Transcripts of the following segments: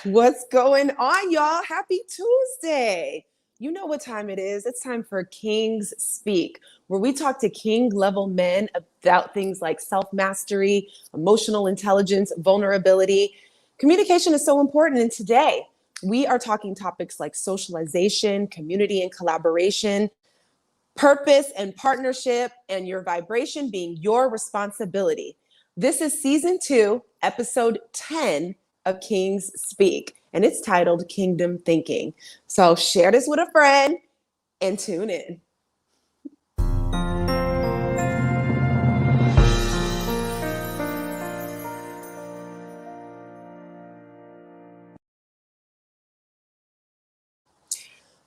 What's going on, y'all? Happy Tuesday. You know what time it is. It's time for Kings Speak, where we talk to king level men about things like self mastery, emotional intelligence, vulnerability. Communication is so important. And today we are talking topics like socialization, community and collaboration, purpose and partnership, and your vibration being your responsibility. This is season 2, episode 10 of Kings Speak, and it's titled Kingdom Thinking. So share this with a friend and tune in.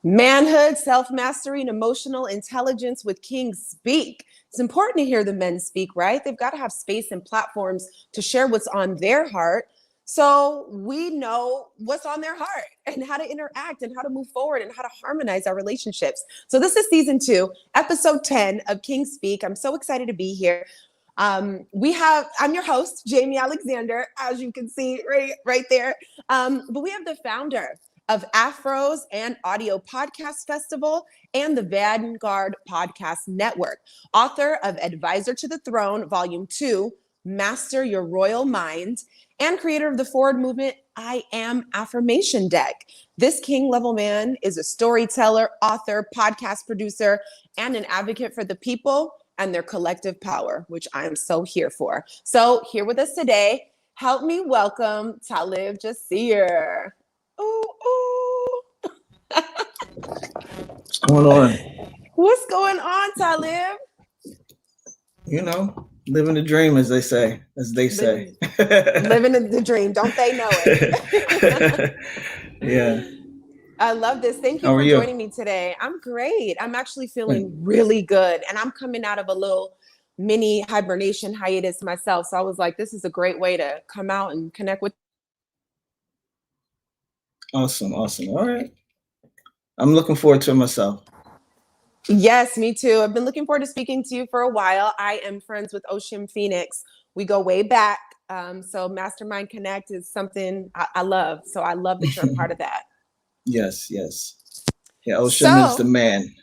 Manhood, self-mastery, and emotional intelligence with Kings Speak. It's important to hear the men speak, right? They've got to have space and platforms to share what's on their heart, so we know what's on their heart and how to interact and how to move forward and how to harmonize our relationships. So this is season 2, episode 10 of Kings Speak. I'm so excited to be here. I'm your host, Jamie Alexander, as you can see right there. But we have the founder of Afros and Audio Podcast Festival and the Vanguard Podcast Network, author of Advisor to the Throne, Volume 2, Master Your Royal Mind, and creator of the forward movement, I Am Affirmation Deck. This king level man is a storyteller, author, podcast producer, and an advocate for the people and their collective power, which I am so here for. So here with us today, help me welcome Talib Jasir. Ooh, ooh. What's going on? What's going on, Talib? You know, living the dream, as they say. Living the dream. Don't they know it? Yeah. I love this. Thank you How are for you? joining me today. I'm great. I'm actually feeling really good. And I'm coming out of a little mini hibernation hiatus myself. So I was like, this is a great way to come out and connect with. Awesome. All right. I'm looking forward to it myself. Yes, me too. I've been looking forward to speaking to you for a while. I am friends with Ocean Phoenix. We go way back. So Mastermind Connect is something I love. So I love that you're a part of that. Yes. Yeah, Ocean is the man.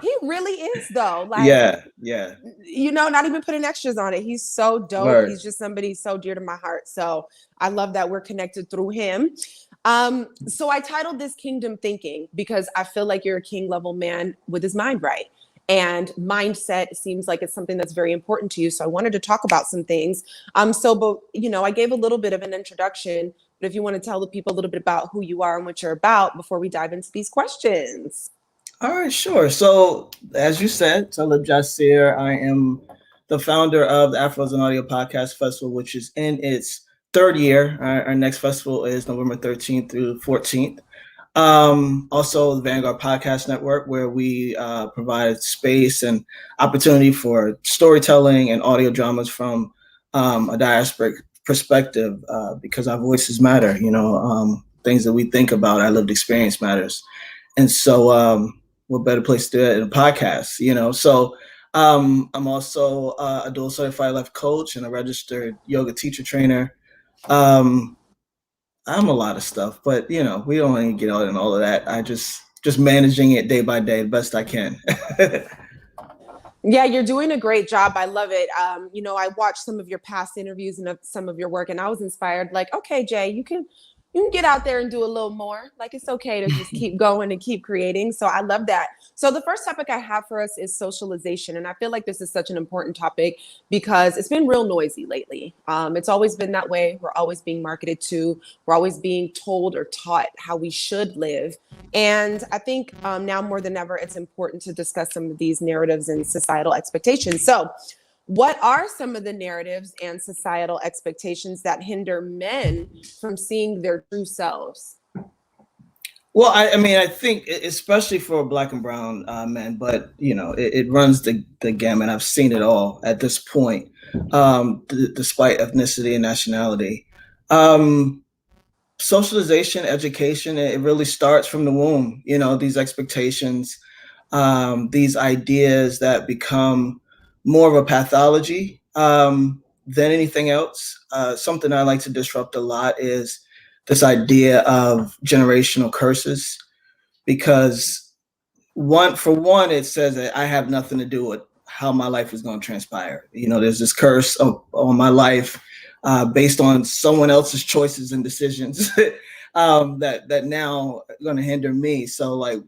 He really is, though. Like, yeah. You know, not even putting extras on it. He's so dope. Word. He's just somebody so dear to my heart. So I love that we're connected through him. So I titled this Kingdom Thinking because I feel like you're a king level man with his mind right. And mindset seems like it's something that's very important to you. So I wanted to talk about some things. But I gave a little bit of an introduction, but if you want to tell the people a little bit about who you are and what you're about before we dive into these questions. All right, sure. So, as you said, Talib Jasir, I am the founder of the Afros and Audio Podcast Festival, which is in its third year. Our next festival is November 13th through 14th. Also, the Vanguard Podcast Network, where we provide space and opportunity for storytelling and audio dramas from a diasporic perspective, because our voices matter. Things that we think about, our lived experience matters. And so, what better place to do it in a podcast, So I'm also a dual certified life coach and a registered yoga teacher trainer. I'm a lot of stuff, but we don't want to get out in all of that. I just managing it day by day, the best I can. Yeah, you're doing a great job. I love it. I watched some of your past interviews and some of your work, and I was inspired. Like, okay, Jay, you can get out there and do a little more. Like, it's okay to just keep going and keep creating. So I love that. So the first topic I have for us is socialization. And I feel like this is such an important topic because it's been real noisy lately. It's always been that way. We're always being marketed to. We're always being told or taught how we should live. And I think now more than ever, it's important to discuss some of these narratives and societal expectations. So what are some of the narratives and societal expectations that hinder men from seeing their true selves? Well, I think especially for Black and brown men, but it runs the gamut. I've seen it all at this point, despite ethnicity and nationality. Socialization, education, it really starts from the womb. These expectations, these ideas that become more of a pathology than anything else. Something I like to disrupt a lot is this idea of generational curses, because for one, it says that I have nothing to do with how my life is going to transpire. There's this curse on my life based on someone else's choices and decisions that now are going to hinder me. So like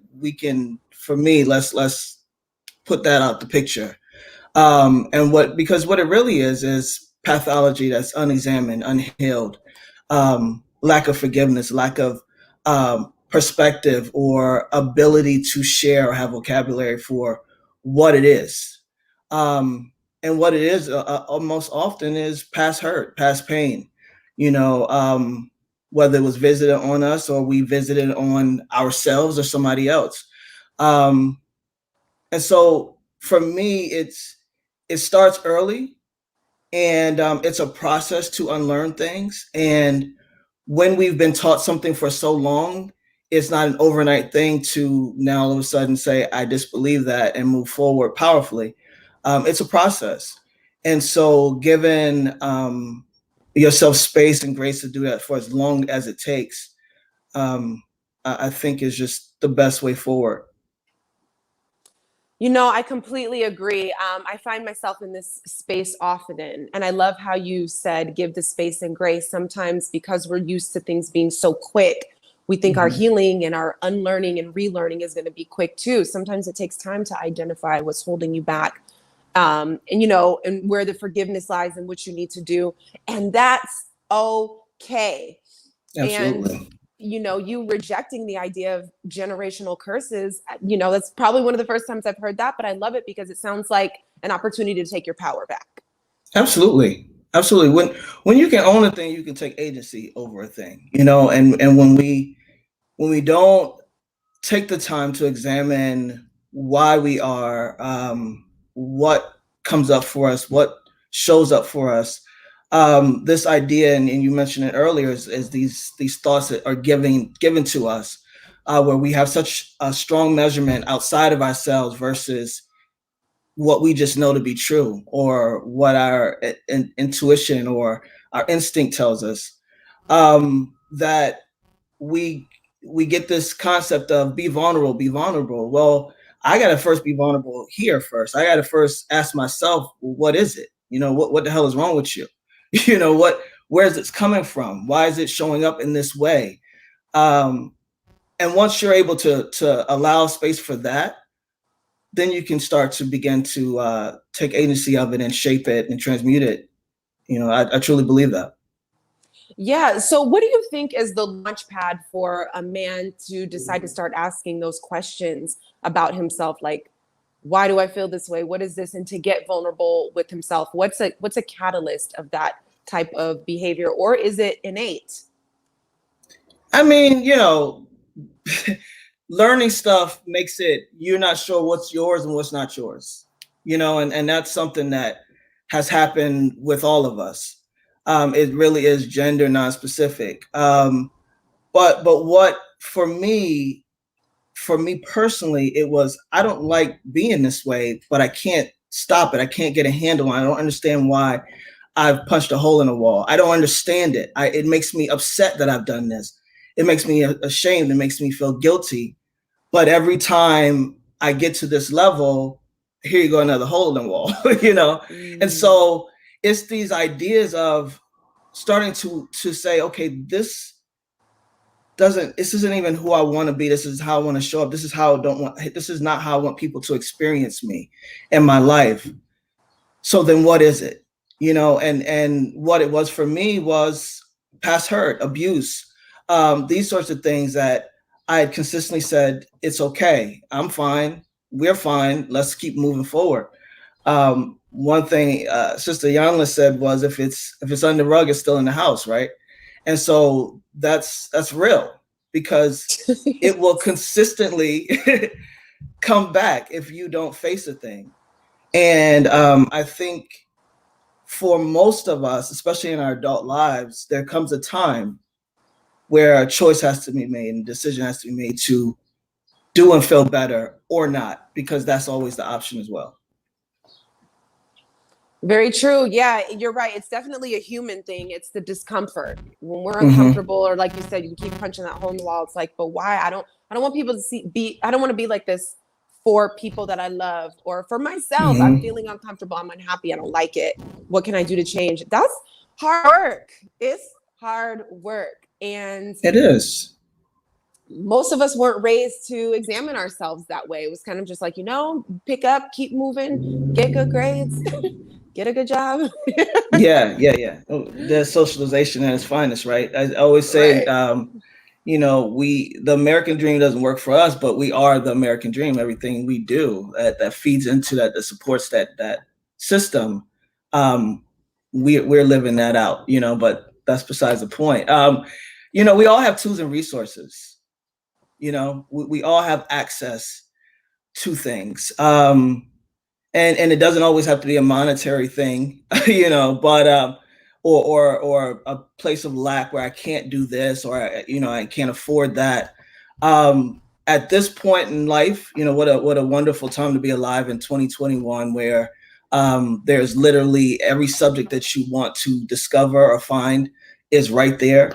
for me, let's put that out the picture. Because what it really is pathology that's unexamined, unhealed, lack of forgiveness, lack of perspective or ability to share or have vocabulary for what it is. And what it is most often is past hurt, past pain, whether it was visited on us or we visited on ourselves or somebody else. And so for me, it starts early, and it's a process to unlearn things. And when we've been taught something for so long, it's not an overnight thing to now all of a sudden say, I disbelieve that and move forward powerfully. It's a process. And so giving yourself space and grace to do that for as long as it takes, I think is just the best way forward. I completely agree. I find myself in this space often, and I love how you said give the space and grace. Sometimes because we're used to things being so quick, we think our healing and our unlearning and relearning is going to be quick too. Sometimes it takes time to identify what's holding you back, and where the forgiveness lies and what you need to do, and that's okay. Absolutely. And you rejecting the idea of generational curses, that's probably one of the first times I've heard that, but I love it because it sounds like an opportunity to take your power back. Absolutely. When you can own a thing, you can take agency over a thing, and when we don't take the time to examine why we are, what comes up for us, what shows up for us, this idea, and you mentioned it earlier, is these thoughts that are given to us, where we have such a strong measurement outside of ourselves versus what we just know to be true, or what our intuition or our instinct tells us, that we get this concept of be vulnerable. Well, I got to first be vulnerable here first. I got to first ask myself, what is it? What the hell is wrong with you? Where is it coming from? Why is it showing up in this way? And once you're able to allow space for that, then you can start to begin to take agency of it and shape it and transmute it. I truly believe that. Yeah. So what do you think is the launch pad for a man to decide to start asking those questions about himself? Like, why do I feel this way? What is this? And to get vulnerable with himself, what's a catalyst of that type of behavior, or is it innate? I mean, learning stuff makes it, you're not sure what's yours and what's not yours, and that's something that has happened with all of us. It really is gender non-specific. But what for me personally, it was, I don't like being this way, but I can't stop it. I can't get a handle on it. I don't understand why I've punched a hole in a wall. I don't understand it. It makes me upset that I've done this. It makes me ashamed. It makes me feel guilty. But every time I get to this level, here you go, another hole in the wall, And so it's these ideas of starting to say, okay, this isn't even who I want to be. This is how I want to show up. This is not how I want people to experience me in my life. So then what is it? And what it was for me was past hurt, abuse, these sorts of things that I had consistently said, it's okay. I'm fine. We're fine. Let's keep moving forward. One thing Sister Yanla said was, if it's under the rug, it's still in the house, right? And so that's real, because it will consistently come back if you don't face a thing. And I think for most of us, especially in our adult lives, there comes a time where a choice has to be made and a decision has to be made to do and feel better or not, because that's always the option as well. Very true. Yeah, you're right. It's definitely a human thing. It's the discomfort. When we're Mm-hmm. uncomfortable, or like you said, you keep punching that hole in the wall. It's like, but why? I don't want people to I don't want to be like this for people that I love, or for myself. I'm Mm-hmm. feeling uncomfortable. I'm unhappy. I don't like it. What can I do to change? That's hard work. It's hard work. And It is. most of us weren't raised to examine ourselves that way. It was kind of just like, pick up, keep moving, get good grades, get a good job. Yeah. Oh, the socialization at its finest, right? I always say, Right. the American dream doesn't work for us, but we are the American dream. Everything we do that feeds into that supports that system. Um, we're living that out, but that's besides the point. We all have tools and resources. We all have access to things. And it doesn't always have to be a monetary thing, but or a place of lack where I can't do this, or I can't afford that. At this point in life, what a wonderful time to be alive in 2021, where there's literally every subject that you want to discover or find is right there.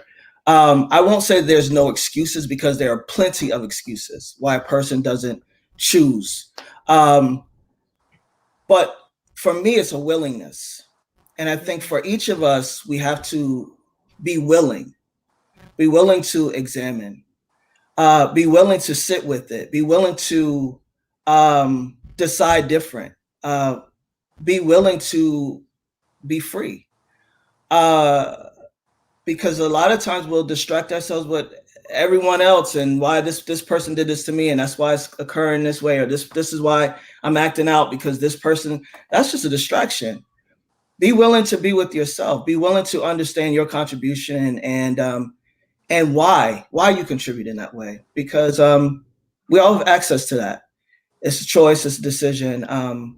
I won't say there's no excuses, because there are plenty of excuses why a person doesn't choose. But for me, it's a willingness. And I think for each of us, we have to be willing to examine, be willing to sit with it, be willing to decide different, be willing to be free. Because a lot of times we'll distract ourselves with everyone else and why this person did this to me, and that's why it's occurring this way, or this is why I'm acting out, because this person. That's just a distraction. Be willing to be with yourself. Be willing to understand your contribution, and why you contribute in that way, because we all have access to that. It's a choice, it's a decision,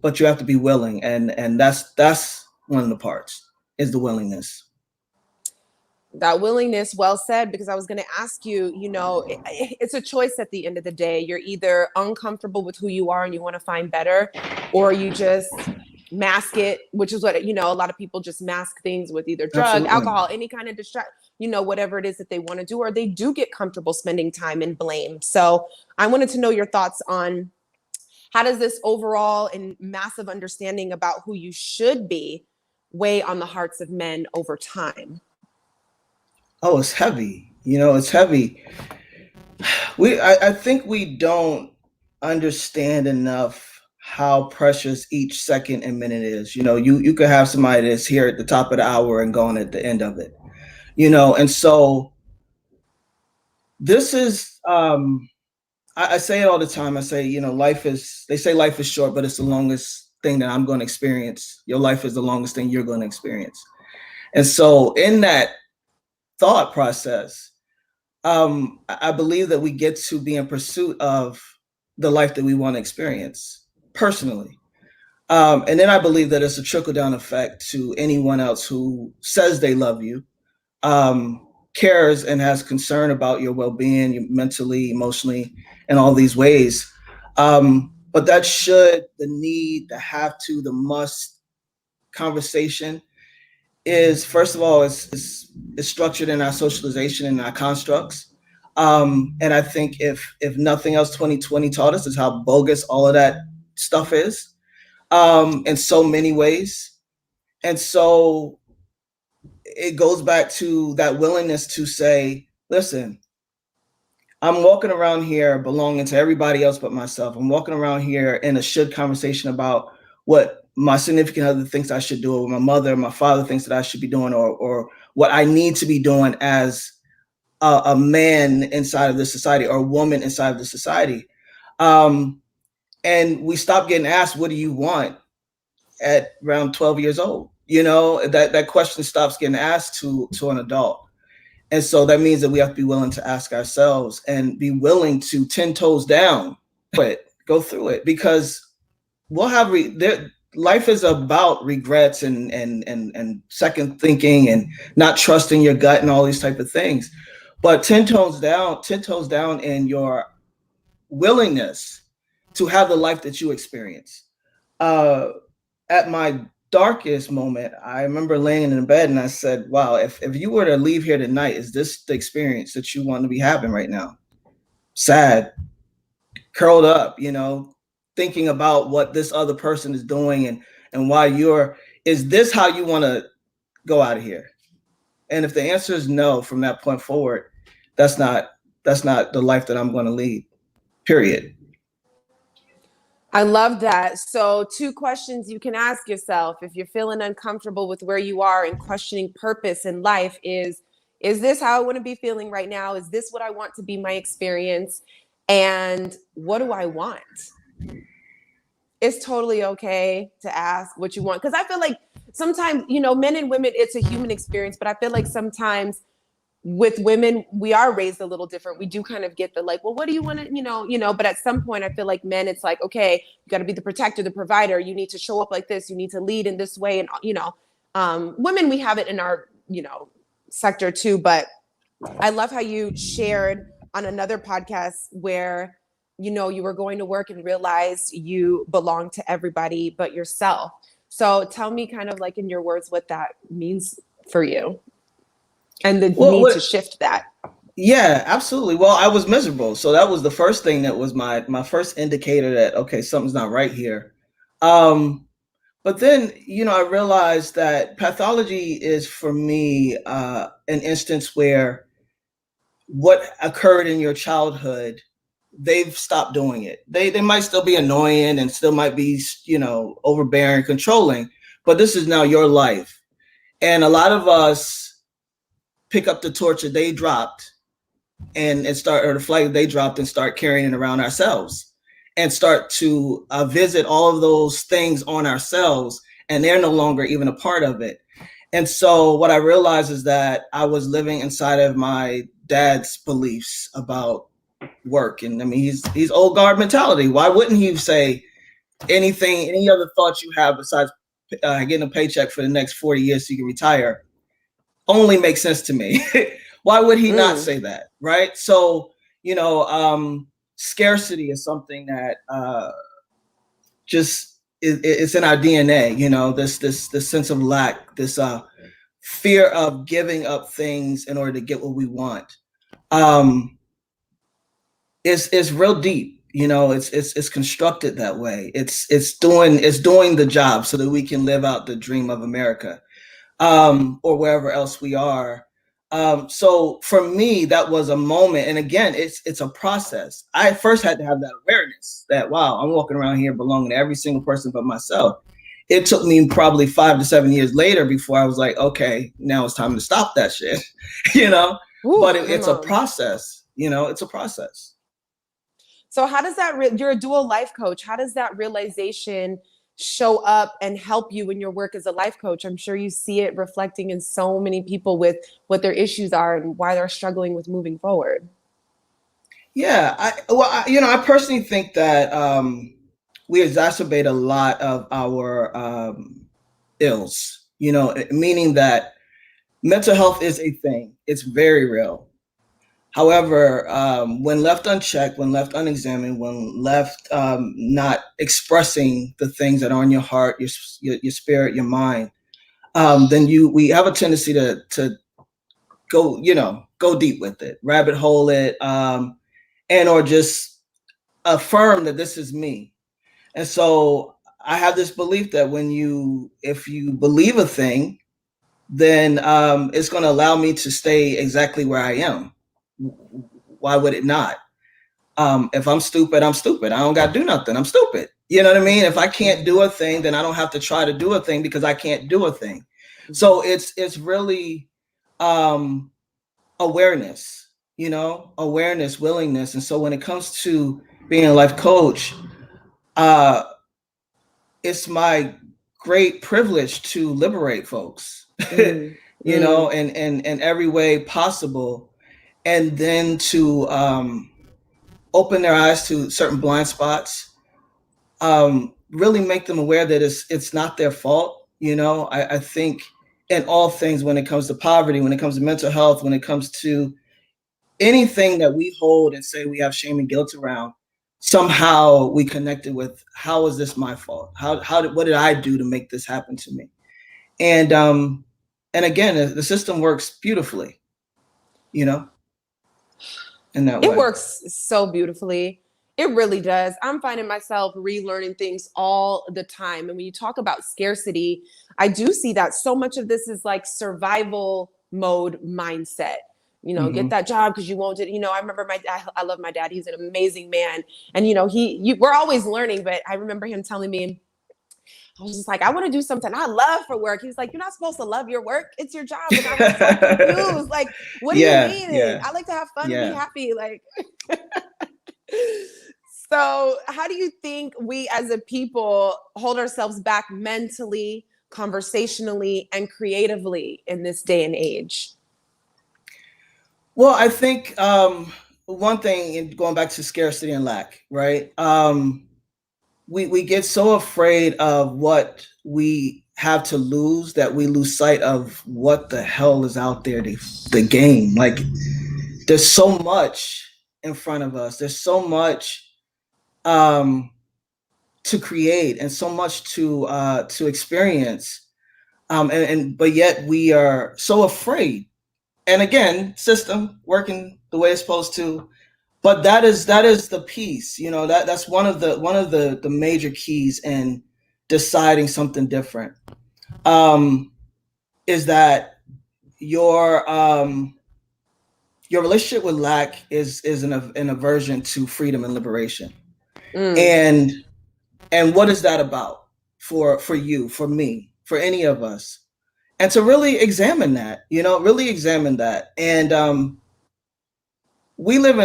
but you have to be willing, and that's one of the parts, is the willingness. That willingness, well said, because I was going to ask you, it's a choice at the end of the day. You're either uncomfortable with who you are and you want to find better, or you just mask it, which is what, a lot of people just mask things with either drug, Absolutely. alcohol, any kind of whatever it is that they want to do, or they do get comfortable spending time in blame. So I wanted to know your thoughts on, how does this overall and massive understanding about who you should be weigh on the hearts of men over time? Oh, it's heavy. It's heavy. I think we don't understand enough how precious each second and minute is. You could have somebody that's here at the top of the hour and gone at the end of it. And so this is I say it all the time. I say, they say life is short, but it's the longest thing that I'm going to experience. Your life is the longest thing you're going to experience. And so in that thought process, I believe that we get to be in pursuit of the life that we want to experience personally. And then I believe that it's a trickle down effect to anyone else who says they love you, cares and has concern about your well-being, mentally, emotionally, in all these ways. But that should, the need, the have to, the must conversation is, first of all, is structured in our socialization and our constructs. And I think if nothing else, 2020 taught us is how bogus all of that stuff is, in so many ways. And so it goes back to that willingness to say, listen, I'm walking around here belonging to everybody else but myself. I'm walking around here in a should conversation about what my significant other thinks I should do, or my mother, my father thinks that I should be doing, or what I need to be doing as a man inside of this society, or a woman inside of the society. And we stop getting asked, what do you want, at around 12 years old? That question stops getting asked to an adult. And so that means that we have to be willing to ask ourselves and be willing to 10 toes down, go through it, because we'll have life is about regrets and second thinking and not trusting your gut and all these type of things. But 10 toes down in your willingness to have the life that you experience. At my darkest moment, I remember laying in bed and I said, wow, if you were to leave here tonight, is this the experience that you want to be having right now? Sad, curled up, thinking about what this other person is doing and why is this how you want to go out of here? And if the answer is no, from that point forward, that's not the life that I'm going to lead, period. I love that. So, two questions you can ask yourself if you're feeling uncomfortable with where you are and questioning purpose in life is this how I want to be feeling right now? Is this what I want to be my experience? And what do I want? It's totally okay to ask what you want. Because I feel like sometimes, men and women, it's a human experience, but I feel like sometimes with women, we are raised a little different. We do kind of get the like, well, what do you want to, but at some point I feel like men, it's like, okay, you got to be the protector, the provider. You need to show up like this. You need to lead in this way. And, women, we have it in our, sector too. But I love how you shared on another podcast where, you were going to work and realized you belong to everybody but yourself. So tell me kind of like in your words, what that means for you. And the need to shift that. Yeah, absolutely. Well, I was miserable. So that was the first thing that was my first indicator that, okay, something's not right here. But then, I realized that pathology is for me an instance where what occurred in your childhood, they've stopped doing it. They might still be annoying and still might be, overbearing, controlling, but this is now your life. And a lot of us pick up the torch that they dropped and start, or the flag they dropped, and start carrying it around ourselves and start to visit all of those things on ourselves, and they're no longer even a part of it. And so what I realized is that I was living inside of my dad's beliefs about work. And I mean, he's old guard mentality. Why wouldn't he say any other thoughts you have besides getting a paycheck for the next 40 years so you can retire only makes sense to me. Why would he not say that? Right. So, scarcity is something that just it's in our DNA, this sense of lack, this fear of giving up things in order to get what we want. It's real deep, it's constructed that way. It's doing the job so that we can live out the dream of America. Or wherever else we are. So for me, that was a moment. And again, it's a process. I first had to have that awareness that, wow, I'm walking around here belonging to every single person but myself. It took me probably 5 to 7 years later before I was like, okay, now it's time to stop that shit, Ooh, but it's a process, it's a process. So how does that, you're a dual life coach. How does that realization show up and help you in your work as a life coach? I'm sure you see it reflecting in so many people with what their issues are and why they're struggling with moving forward. Yeah, I personally think that we exacerbate a lot of our ills, meaning that mental health is a thing. It's very real. However, when left unchecked, when left unexamined, when left not expressing the things that are in your heart, your spirit, your mind, then we have a tendency to go deep with it, rabbit hole it, and or just affirm that this is me. And so I have this belief that if you believe a thing, then it's going to allow me to stay exactly where I am. Why would it not? If I'm stupid, I'm stupid. I don't got to do nothing. I'm stupid. You know what I mean? If I can't do a thing, then I don't have to try to do a thing because I can't do a thing. So it's really awareness, awareness, willingness. And so when it comes to being a life coach, it's my great privilege to liberate folks, in every way possible. And then to open their eyes to certain blind spots, really make them aware that it's not their fault. I think in all things, when it comes to poverty, when it comes to mental health, when it comes to anything that we hold and say we have shame and guilt around, somehow we connected with, how is this my fault? What did I do to make this happen to me? And again, the system works beautifully, you know, in that It way. works so beautifully. It really does. I'm finding myself relearning things all the time. And when you talk about scarcity, I do see that so much of this is like survival mode mindset. You know, get that job because you won't. You know, I remember my dad. I love my dad. He's an amazing man, and you know, we're always learning. But I remember him telling me, I was just like, I want to do something I love for work. He's like, you're not supposed to love your work. It's your job. And I was so confused. Like, what do you mean? I like to have fun and be happy. Like, so how do you think we as a people hold ourselves back mentally, conversationally, and creatively in this day and age? Well, I think one thing, going back to scarcity and lack, right? We get so afraid of what we have to lose that we lose sight of what the hell is out there, the game. Like, there's so much in front of us. There's so much to create and so much to experience. But yet we are so afraid. And again, system working the way it's supposed to. But that is the piece, you know, that's one of the major keys in deciding something different. Is that your relationship with lack is an aversion to freedom and liberation. And what is that about for you, for me, for any of us? And to really examine that, you know, And we live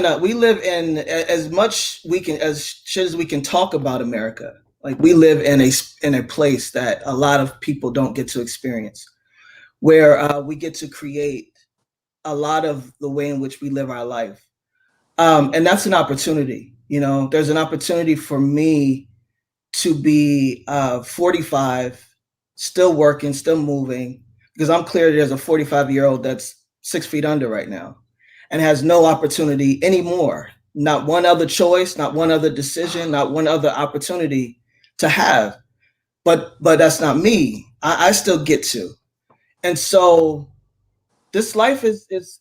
in as much as we can talk about America. Like, we live in a place that a lot of people don't get to experience, where we get to create a lot of the way in which we live our life. And that's an opportunity. You know, there's an opportunity for me to be 45, still working, still moving, because I'm clear there's a 45-year-old that's 6 feet under right now and has no opportunity anymore. Not one other choice, not one other decision, not one other opportunity to have. But that's not me. I still get to. And so this life is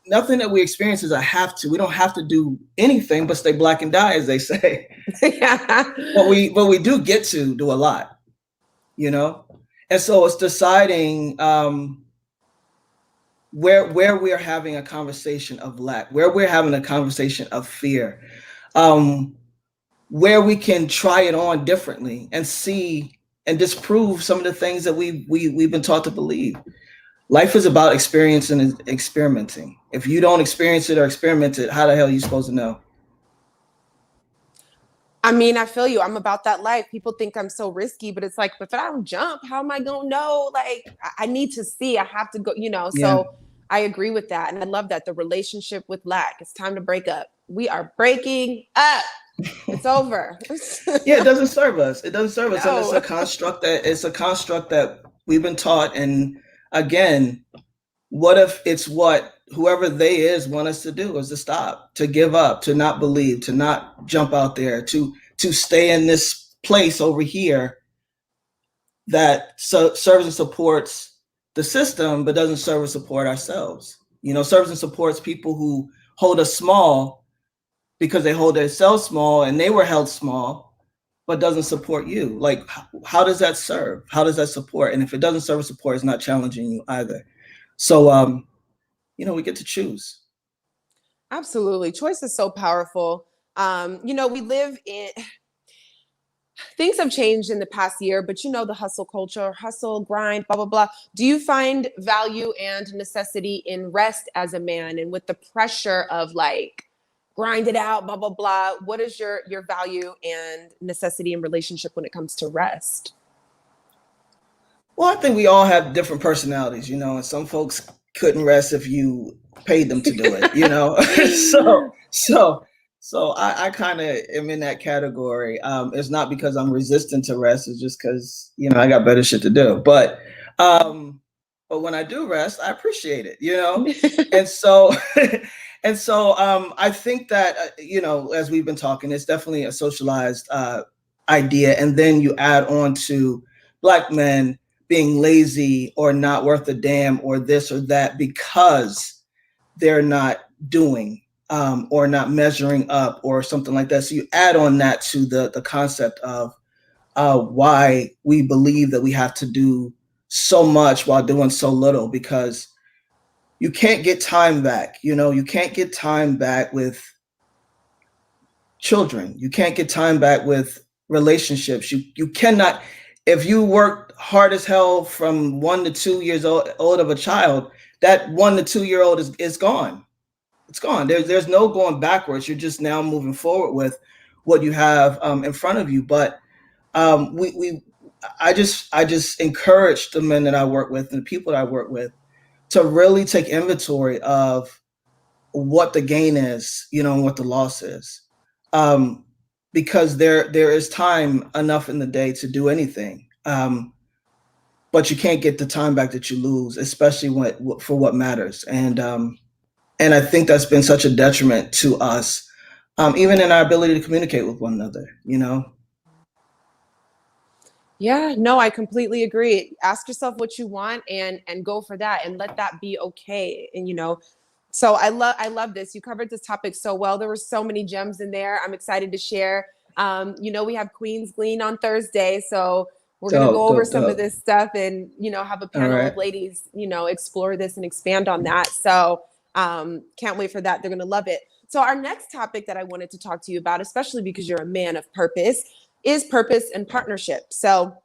nothing that we experience is a have to. We don't have to do anything but stay black and die, as they say. But we do get to do a lot, you know? And so it's deciding where we are having a conversation of lack, where we're having a conversation of fear, where we can try it on differently and see and disprove some of the things that we've been taught to believe. Life is about experiencing and experimenting. If you don't experience it or experiment it, how the hell are you supposed to know? I mean, I feel you. I'm about that life. People think I'm so risky, but it's like, if I don't jump, how am I going to know? Like, I need to see. I have to go, you know. So I agree with that. And I love that. The relationship with lack. It's time to break up. We are breaking up. It's over. Yeah, it doesn't serve us. It doesn't serve us. No. And it's a construct that we've been taught. And again, what if it's what whoever they is want us to do is to stop, to give up, to not believe, to not jump out there, to stay in this place over here that serves and supports the system, but doesn't serve and support ourselves. You know, serves and supports people who hold us small because they hold themselves small and they were held small, but doesn't support you. Like, how does that serve? How does that support? And if it doesn't serve and support, it's not challenging you either. So, you know, we get to choose. Absolutely. Choice is so powerful. You know, we live in, things have changed in the past year, but you know, the hustle culture, hustle, grind, blah, blah, blah. Do you find value and necessity in rest as a man? And with the pressure of like, grind it out, blah, blah, blah. What is your value and necessity in relationship when it comes to rest? Well, I think we all have different personalities, you know, and some folks couldn't rest if you paid them to do it, you know. So I kind of am in that category. It's not because I'm resistant to rest. It's just because, you know, I got better shit to do. But when I do rest, I appreciate it, you know. And And so I think that, as we've been talking, it's definitely a socialized idea. And then you add on to Black men being lazy or not worth a damn or this or that because they're not doing or not measuring up or something like that. So you add on that to the concept of why we believe that we have to do so much while doing so little, because you can't get time back. You can't get time back with children. You can't get time back with relationships. You cannot, if you work hard as hell from 1 to 2 years old of a child, that 1 to 2 year old is gone. It's gone. There's no going backwards. You're just now moving forward with what you have in front of you. But I just encourage the men that I work with and the people that I work with to really take inventory of what the gain is, and what the loss is. Because there is time enough in the day to do anything. But you can't get the time back that you lose, especially for what matters. And I think that's been such a detriment to us, even in our ability to communicate with one another, Yeah, no, I completely agree. Ask yourself what you want and go for that and let that be okay. And so I love this. You covered this topic so well. There were so many gems in there. I'm excited to share. We have Queen's Glean on Thursday, so we're going to go over some of this stuff and have a panel of ladies explore this and expand on that. So can't wait for that. They're going to love it. So our next topic that I wanted to talk to you about, especially because you're a man of purpose, is purpose and partnership. So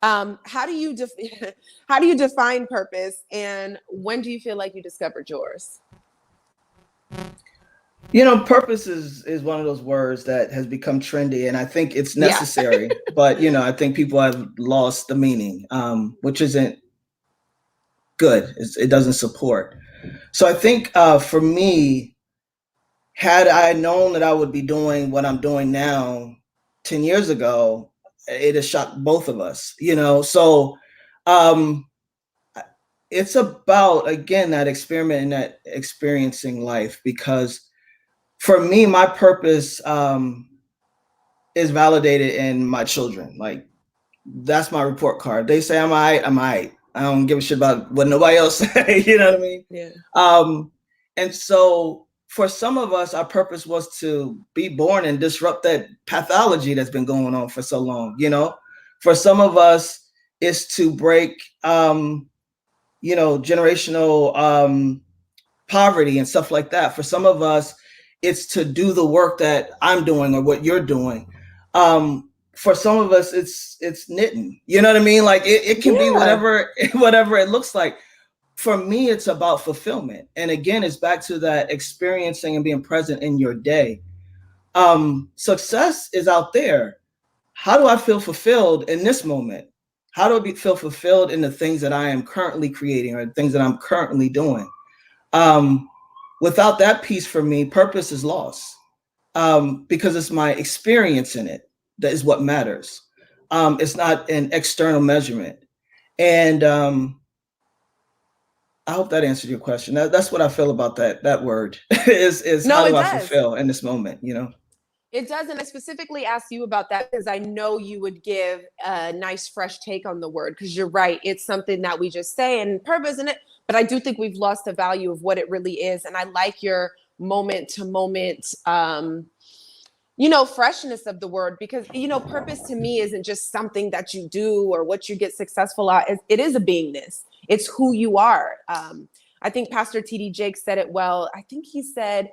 how do you define purpose, and when do you feel like you discovered yours? Purpose is one of those words that has become trendy, and I think it's necessary. Yeah. But I think people have lost the meaning, which isn't good. It doesn't support. So I think for me, had I known that I would be doing what I'm doing now 10 years ago, it has shocked both of us, So it's about, again, that experiment and that experiencing life, because for me, my purpose is validated in my children. Like, that's my report card. They say I'm all right, I'm all right. I don't give a shit about what nobody else say, you know what I mean? Yeah. And so for some of us, our purpose was to be born and disrupt that pathology that's been going on for so long, For some of us, it's to break, generational poverty and stuff like that. For some of us, it's to do the work that I'm doing or what you're doing. For some of us, it's knitting. You know what I mean? Like it can be whatever it looks like. For me, it's about fulfillment. And again, it's back to that experiencing and being present in your day. Success is out there. How do I feel fulfilled in this moment? How do I feel fulfilled in the things that I am currently creating or the things that I'm currently doing? Without that piece, for me, purpose is lost, because it's my experience in it that is what matters. It's not an external measurement. And I hope that answered your question. That's what I feel about that word is how do I fulfill in this moment, It does. And I specifically asked you about that because I know you would give a nice, fresh take on the word, because you're right. It's something that we just say and purpose in it. But I do think we've lost the value of what it really is. And I like your moment to moment, freshness of the word, because, purpose to me isn't just something that you do or what you get successful at. It is a beingness. It's who you are. I think Pastor T.D. Jakes said it well. I think he said,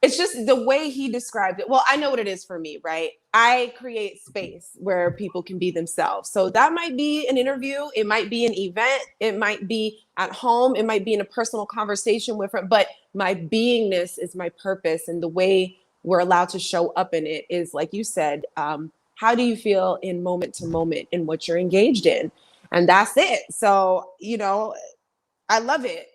it's just the way he described it. Well, I know what it is for me, right? I create space where people can be themselves. So that might be an interview. It might be an event. It might be at home. It might be in a personal conversation with her. But my beingness is my purpose. And the way we're allowed to show up in it is, like you said, how do you feel in moment to moment in what you're engaged in? And that's it. So, I love it.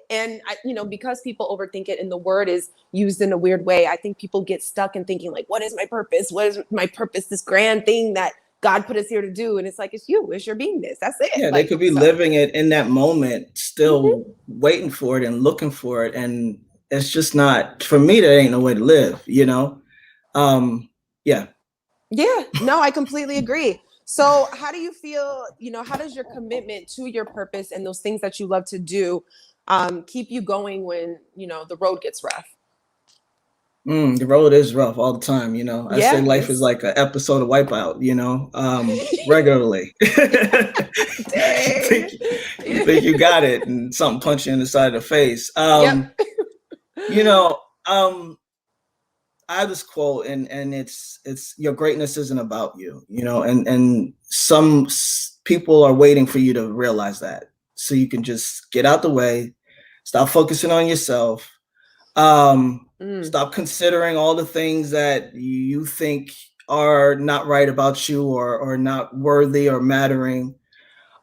And because people overthink it and the word is used in a weird way, I think people get stuck in thinking like, what is my purpose? What is my purpose? This grand thing that God put us here to do. And it's like, it's you, it's your beingness. That's it. Yeah, they Like, could be so. living it in that moment, still Mhm. waiting for it and looking for it. And it's just not, for me, that ain't no way to live, you know? Yeah. Yeah, no, I completely agree. So, how do you feel? How does your commitment to your purpose and those things that you love to do keep you going when the road gets rough? The road is rough all the time, you know. I say Yeah, life is it's like an episode of Wipeout, you know, regularly. dang. You think you got it, and something punch you in the side of the face. Yep. You know, I have this quote, and it's your greatness isn't about you, you know, and some people are waiting for you to realize that, so you can just get out the way, stop focusing on yourself, Mm. stop considering all the things that you think are not right about you or not worthy or mattering,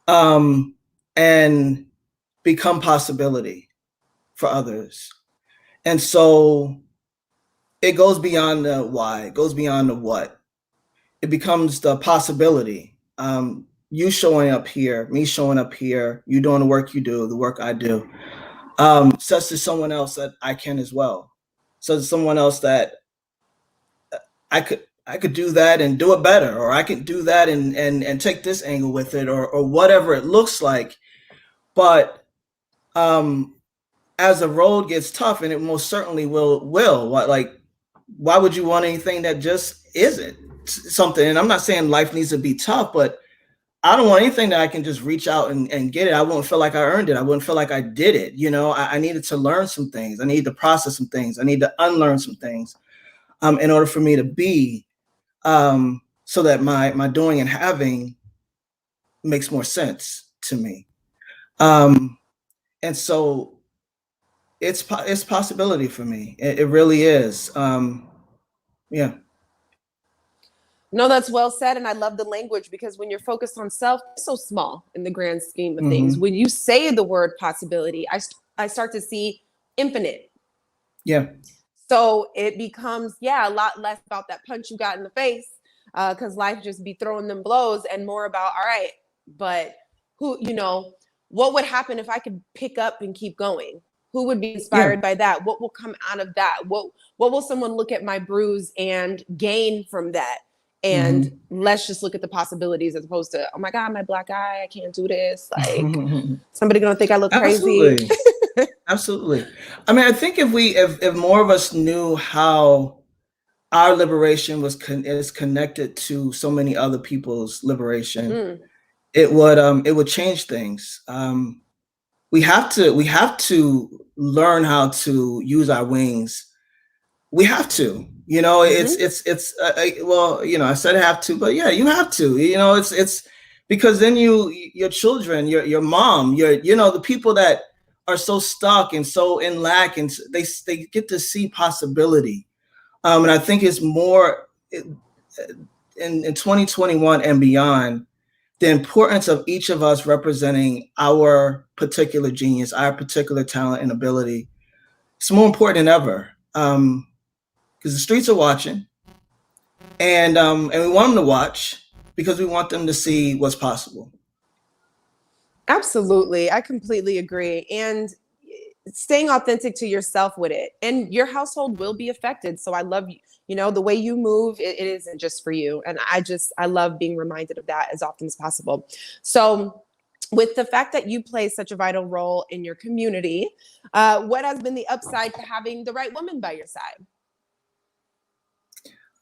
and become possibility for others. And so it goes beyond the why, it goes beyond the what. It becomes the possibility. You showing up here, me showing up here, you doing the work you do, the work I do, says to someone else that I can as well. Says to someone else that I could do that and do it better, or I could do that and take this angle with it, or whatever it looks like. But as the road gets tough, and it most certainly will, why would you want anything that just isn't something? And I'm not saying life needs to be tough, but I don't want anything that I can just reach out and get it. I wouldn't feel like I earned it. I wouldn't feel like I did it. You know, I needed to learn some things. I need to process some things. I need to unlearn some things in order for me to be, so that my doing and having makes more sense to me. And so it's possibility for me. It really is. Yeah. No, that's well said. And I love the language, because when you're focused on self, it's so small in the grand scheme of things. Mm-hmm. When you say the word possibility, I start to see infinite. Yeah. So it becomes, yeah, a lot less about that punch you got in the face, because life just be throwing them blows, and more about, all right, but what would happen if I could pick up and keep going? Who would be Yeah. inspired by that? What will come out of that? What will someone look at my bruise and gain from that? And Mm-hmm. let's just look at the possibilities, as opposed to, oh my God, my black eye, I can't do this. Like, somebody gonna think I look crazy. Absolutely. Absolutely. I mean, I think if more of us knew how our liberation is connected to so many other people's liberation, Mm. it would change things. We have to learn how to use our wings. We have to, you know, Mm-hmm. well, you know, I said have to, but yeah, you have to, you know, it's because then your children, your mom, the people that are so stuck and so in lack, and they get to see possibility. And I think it's more in 2021 and beyond, the importance of each of us representing our particular genius, our particular talent and ability. It's more important than ever. Because the streets are watching, and we want them to watch because we want them to see what's possible. Absolutely. I completely agree. And staying authentic to yourself with it, and your household will be affected. So I love the way you move. It isn't just for you. And I love being reminded of that as often as possible. So with the fact that you play such a vital role in your community, what has been the upside to having the right woman by your side?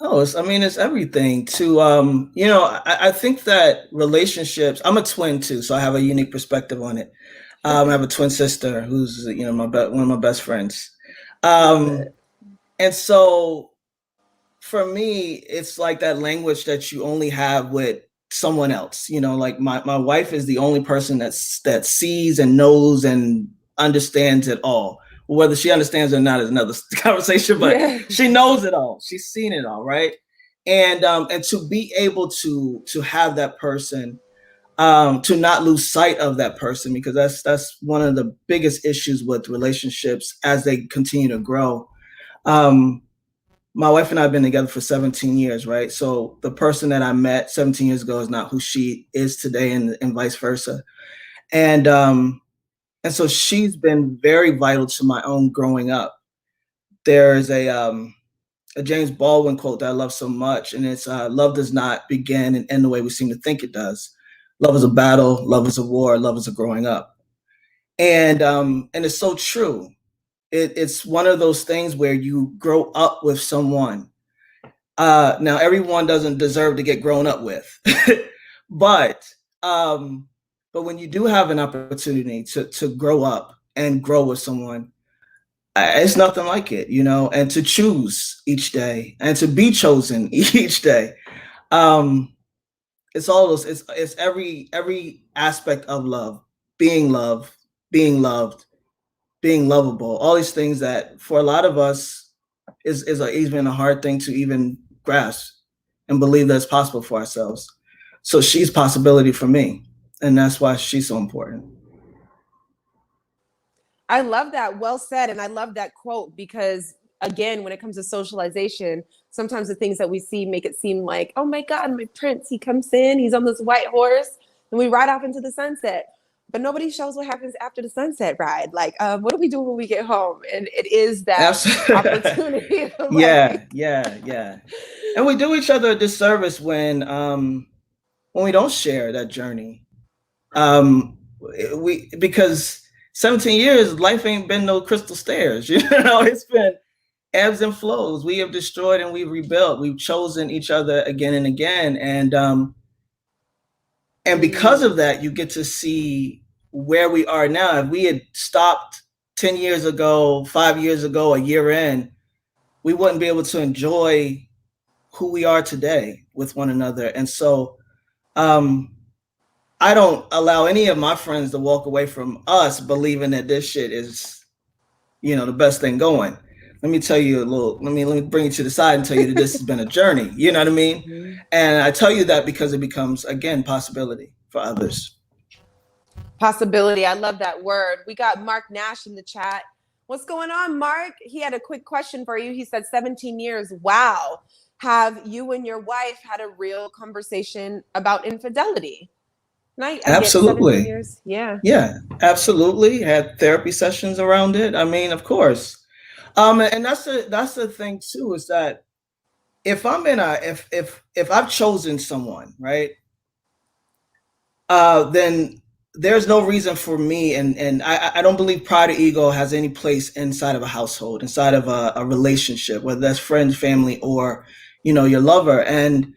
Oh, it's everything to, I think that relationships, I'm a twin too, so I have a unique perspective on it. I have a twin sister who's, one of my best friends. Love Um, it. and so for me, it's like that language that you only have with someone else. Like my wife is the only person that sees and knows and understands it all. Whether she understands it or not is another conversation, but Yeah. she knows it all. She's seen it all, right? And to be able to have that person, to not lose sight of that person, because that's one of the biggest issues with relationships as they continue to grow. my wife and I have been together for 17 years, right? So the person that I met 17 years ago is not who she is today, and vice versa. And and so she's been very vital to my own growing up. There's a James Baldwin quote that I love so much, and it's love does not begin and end the way we seem to think it does. Love is a battle, love is a war, love is a growing up. And it's so true. It's one of those things where you grow up with someone. Now everyone doesn't deserve to get grown up with, but um, but when you do have an opportunity to grow up and grow with someone, it's nothing like it, you know. And to choose each day and to be chosen each day, um, it's all those. It's every aspect of love, being loved, being loved, being lovable. All these things that for a lot of us is even a hard thing to even grasp and believe that it's possible for ourselves. So she's possibility for me, and that's why she's so important. I love that. Well said. And I love that quote because, again, when it comes to socialization, sometimes the things that we see make it seem like, oh my God, my prince, he comes in, he's on this white horse, and we ride off into the sunset. But nobody shows what happens after the sunset ride. Like, what do we do when we get home? And it is that Absolutely. opportunity to Yeah, like, yeah. And we do each other a disservice when we don't share that journey. Um, we because 17 years, life ain't been no crystal stairs. You know, it's been ebbs and flows. We have destroyed and we've rebuilt. We've chosen each other again and again, and because of that, you get to see where we are now. If we had stopped 10 years ago, 5 years ago, a year in, we wouldn't be able to enjoy who we are today with one another. And so um, I don't allow any of my friends to walk away from us believing that this shit is, you know, the best thing going. Let me tell you a little, let me bring you to the side and tell you that this has been a journey. You know what I mean? mm-hmm. And I tell you that because it becomes, again, possibility for others. Possibility. I love that word. We got Mark Nash in the chat. What's going on, Mark? He had a quick question for you. He said 17 years. Wow. Have you and your wife had a real conversation about infidelity? And I get 17 Absolutely. years. Yeah. Yeah, absolutely. Had therapy sessions around it. I mean, of course. And that's the thing too, is that if I'm in a if I've chosen someone, right? Then there's no reason for me, and I don't believe pride or ego has any place inside of a household, inside of a relationship, whether that's friends, family, or your lover. And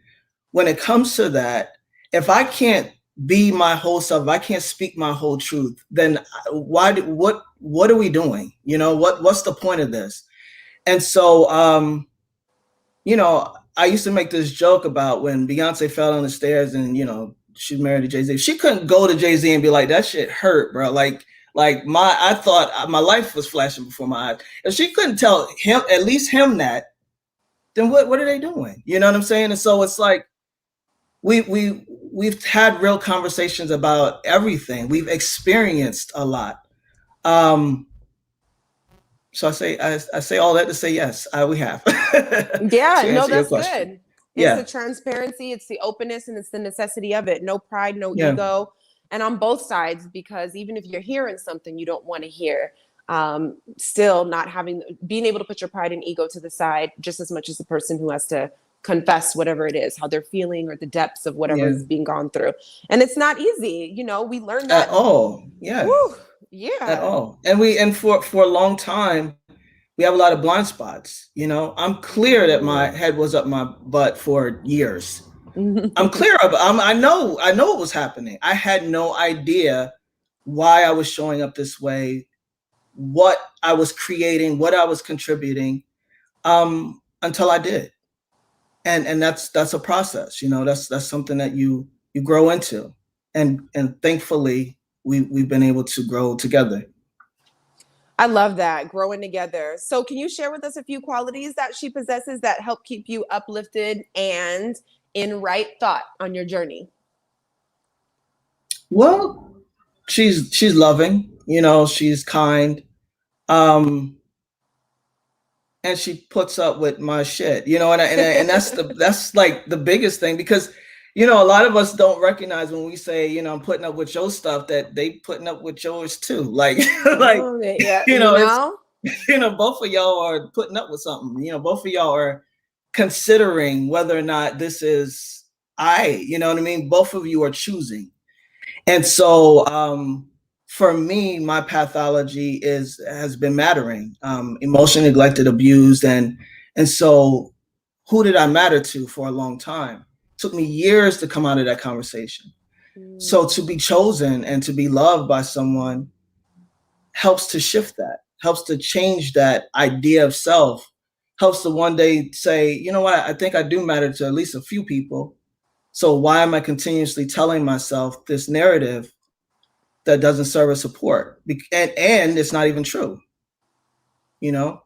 when it comes to that, if I can't be my whole self, if I can't speak my whole truth, then what are we doing? What's the point of this? And so I used to make this joke about when Beyonce fell on the stairs and, she's married to Jay-Z. She couldn't go to Jay-Z and be like, that shit hurt, bro. I thought my life was flashing before my eyes. If she couldn't tell him, at least him, that, then what are they doing? You know what I'm saying? And so it's like, we've had real conversations about everything. We've experienced a lot. So I say all that to say yes, we have. Yeah, To no, answer your that's question. good. It's Yeah. the transparency, it's the openness, and it's the necessity of it. No pride, no Yeah. ego. And on both sides, because even if you're hearing something you don't want to hear, still not being able to put your pride and ego to the side just as much as the person who has to confess whatever it is, how they're feeling, or the depths of whatever Yeah. is being gone through. And it's not easy. We learned At that. all. Yeah. Whew, At yeah. all. And for a long time, we have a lot of blind spots. I'm clear that my head was up my butt for years. I'm clear of it. I know what was happening. I had no idea why I was showing up this way, what I was creating, what I was contributing, until I did. And that's a process. That's something that you grow into. And thankfully we've been able to grow together. I love that, growing together. So, can you share with us a few qualities that she possesses that help keep you uplifted and in right thought on your journey? Well, she's loving, she's kind. and she puts up with my shit, you know, and that's like the biggest thing, because, you know, a lot of us don't recognize when we say, you know, I'm putting up with your stuff, that they putting up with yours too. Like, like, Oh, yeah, you you know, it's, know? you know, both of y'all are putting up with something, you know, both of y'all are considering whether or not this is you know what I mean? Both of you are choosing. And so, for me, my pathology has been mattering, emotionally neglected, abused, and so who did I matter to for a long time? It took me years to come out of that conversation. So to be chosen and to be loved by someone helps to shift that, helps to change that idea of self, helps to one day say, you know what, I think I do matter to at least a few people. So why am I continuously telling myself this narrative that doesn't serve as support? And it's not even true, you know?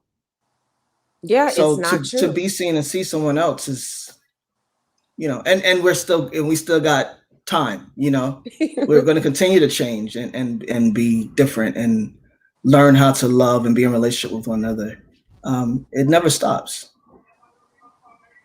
Yeah, it's So not to true. be seen and see someone else is, you know, and we still got time, you know. We're going to continue to change and be different and learn how to love and be in relationship with one another. It never stops.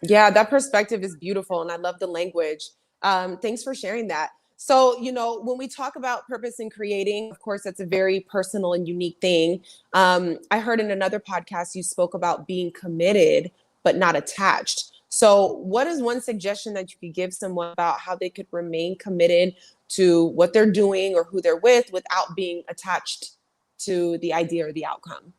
Yeah, that perspective is beautiful, and I love the language. Thanks for sharing that. So, you know, when we talk about purpose in creating, of course, that's a very personal and unique thing. I heard in another podcast you spoke about being committed but not attached. So, what is one suggestion that you could give someone about how they could remain committed to what they're doing or who they're with without being attached to the idea or the outcome?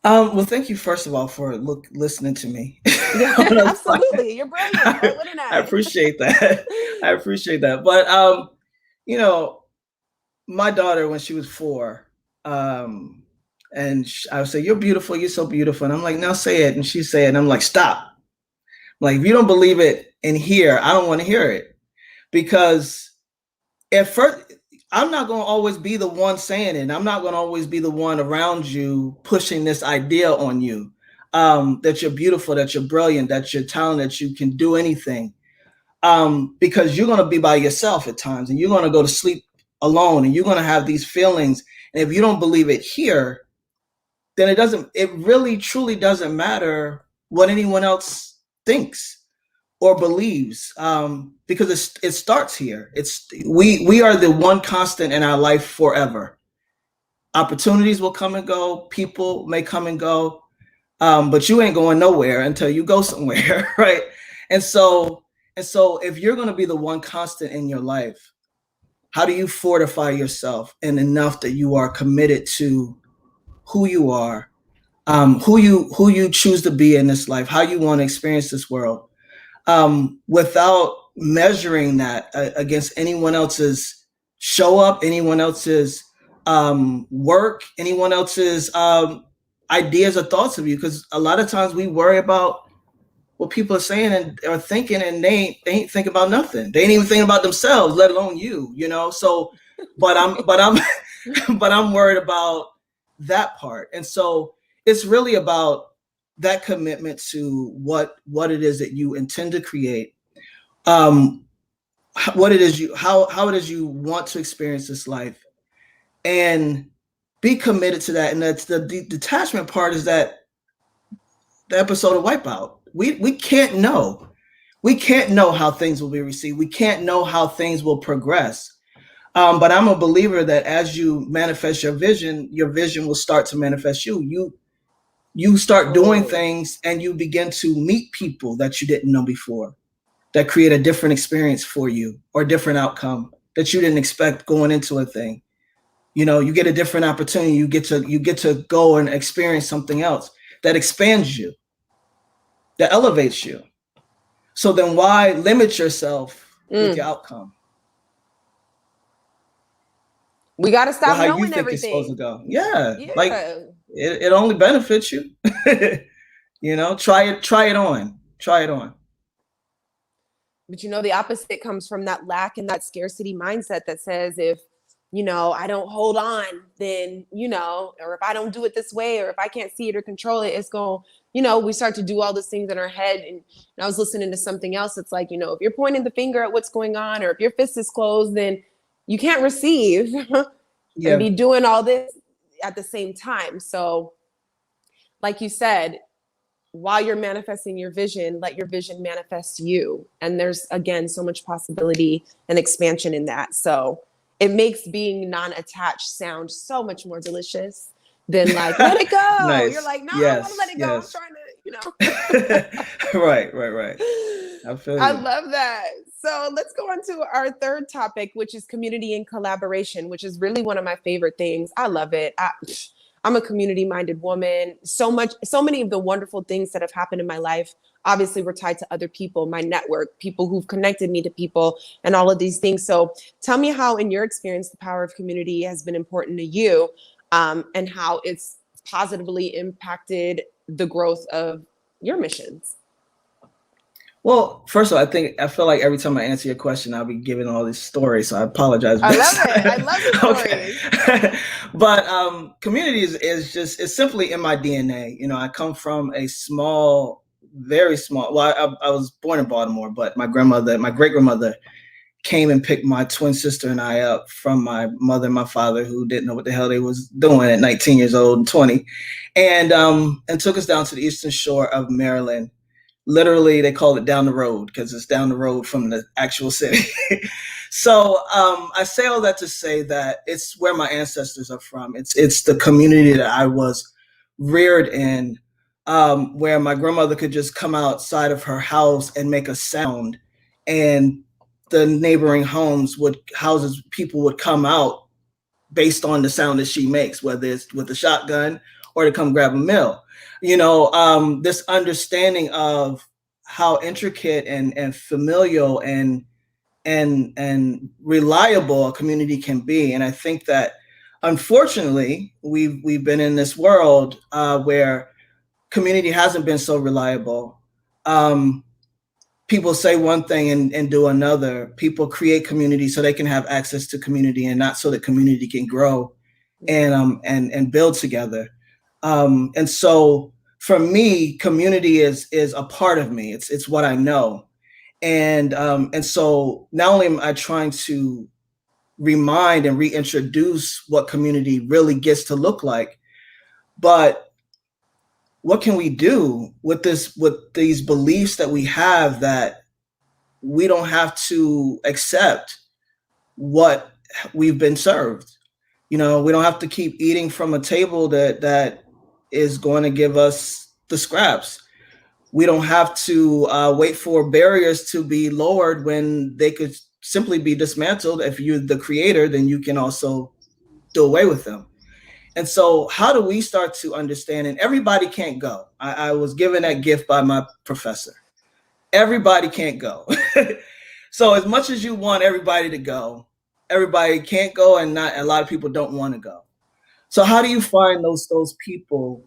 Well, thank you first of all for listening to me. Yeah, On a absolutely. You're brilliant. Why podcast. wouldn't I I? appreciate that. I appreciate that. But you know, my daughter, when she was 4, um, and I would say, "You're beautiful. You're so beautiful." And I'm like, "Now say it." And she say it, and I'm like, "Stop." Like, if you don't believe it in here, I don't want to hear it, because at first, I'm not going to always be the one saying it. I'm not going to always be the one around you pushing this idea on you, that you're beautiful, that you're brilliant, that you're talented, that you can do anything. Because you're going to be by yourself at times, and you're going to go to sleep alone, and you're going to have these feelings. And if you don't believe it here, then it really truly doesn't matter what anyone else thinks or believes, because it starts here. We are the one constant in our life forever. Opportunities will come and go. People may come and go, but you ain't going nowhere until you go somewhere, right? And so if you're going to be the one constant in your life, how do you fortify yourself and enough that you are committed to who you are, who you choose to be in this life, how you want to experience this world, without measuring that against anyone else's show up, anyone else's work, anyone else's ideas or thoughts of you. Because a lot of times we worry about what people are saying and are thinking, and they ain't thinking about nothing. They ain't even thinking about themselves, let alone you. You know. So, but I'm but I'm worried about that part, and so it's really about that commitment to what it is that you intend to create, um what it is you how it is you want to experience this life, and be committed to that. And that's the detachment part, is that the episode of Wipeout. We can't know. We can't know how things will be received. We can't know how things will progress. But I'm a believer that as you manifest your vision will start to manifest you. You start doing Totally. things, and you begin to meet people that you didn't know before, that create a different experience for you, or a different outcome that you didn't expect going into a thing. You know, you get a different opportunity. You get to go and experience something else that expands you, that elevates you. So then why limit yourself with your Mm. outcome? We got to Well, stop how you knowing think it's supposed to everything. go? Yeah, like Yeah. it only benefits you. You know, try it on. Try it on. But you know, the opposite comes from that lack and that scarcity mindset that says, if, you know, I don't hold on, then, you know, or if I don't do it this way, or if I can't see it or control it, it's going, you know, we start to do all these things in our head. And I was listening to something else. It's like, you know, if you're pointing the finger at what's going on, or if your fist is closed, then you can't receive and Yeah. be doing all this at the same time. So like you said, while you're manifesting your vision, let your vision manifest you. And there's, again, so much possibility and expansion in that. So it makes being non-attached sound so much more delicious than like, let it go. You're Nice. like, no, I don't want to let Yes. it go. I'm Yes. trying to, Right. I feel I you. love that. So let's go on to our third topic, which is community and collaboration, which is really one of my favorite things. I love it. I'm a community-minded woman. So many of the wonderful things that have happened in my life, obviously, were tied to other people, my network, people who've connected me to people, and all of these things. So tell me how, in your experience, the power of community has been important to you, and how it's positively impacted the growth of your missions. Well, first of all, I feel like every time I answer your question, I'll be giving all these stories. So I apologize. I love it. I love the stories. Okay. But community is just, it's simply in my DNA. You know, I come from a small, very small, well, I was born in Baltimore, but my great grandmother came and picked my twin sister and I up from my mother and my father, who didn't know what the hell they was doing at 19 years old and 20, and took us down to the eastern shore of Maryland. Literally, they call it down the road because it's down the road from the actual city. So I say all that to say that it's where my ancestors are from. It's the community that I was reared in, where my grandmother could just come outside of her house and make a sound, and the neighboring houses, people would come out based on the sound that she makes, whether it's with a shotgun or to come grab a meal. You know, this understanding of how intricate and familial and reliable a community can be. And I think that unfortunately we've been in this world where community hasn't been so reliable. People say one thing and do another. People create community so they can have access to community and not so that community can grow and build together. And so for me, community is a part of me. It's what I know. And so not only am I trying to remind and reintroduce what community really gets to look like, but what can we do with these beliefs that we have, that we don't have to accept what we've been served? You know, we don't have to keep eating from a table that is going to give us the scraps. We don't have to wait for barriers to be lowered when they could simply be dismantled. If you're the creator, then you can also do away with them. And so how do we start to understand? And everybody can't go. I was given that gift by my professor. Everybody can't go. So as much as you want everybody to go, everybody can't go, and not a lot of people don't want to go. So how do you find those people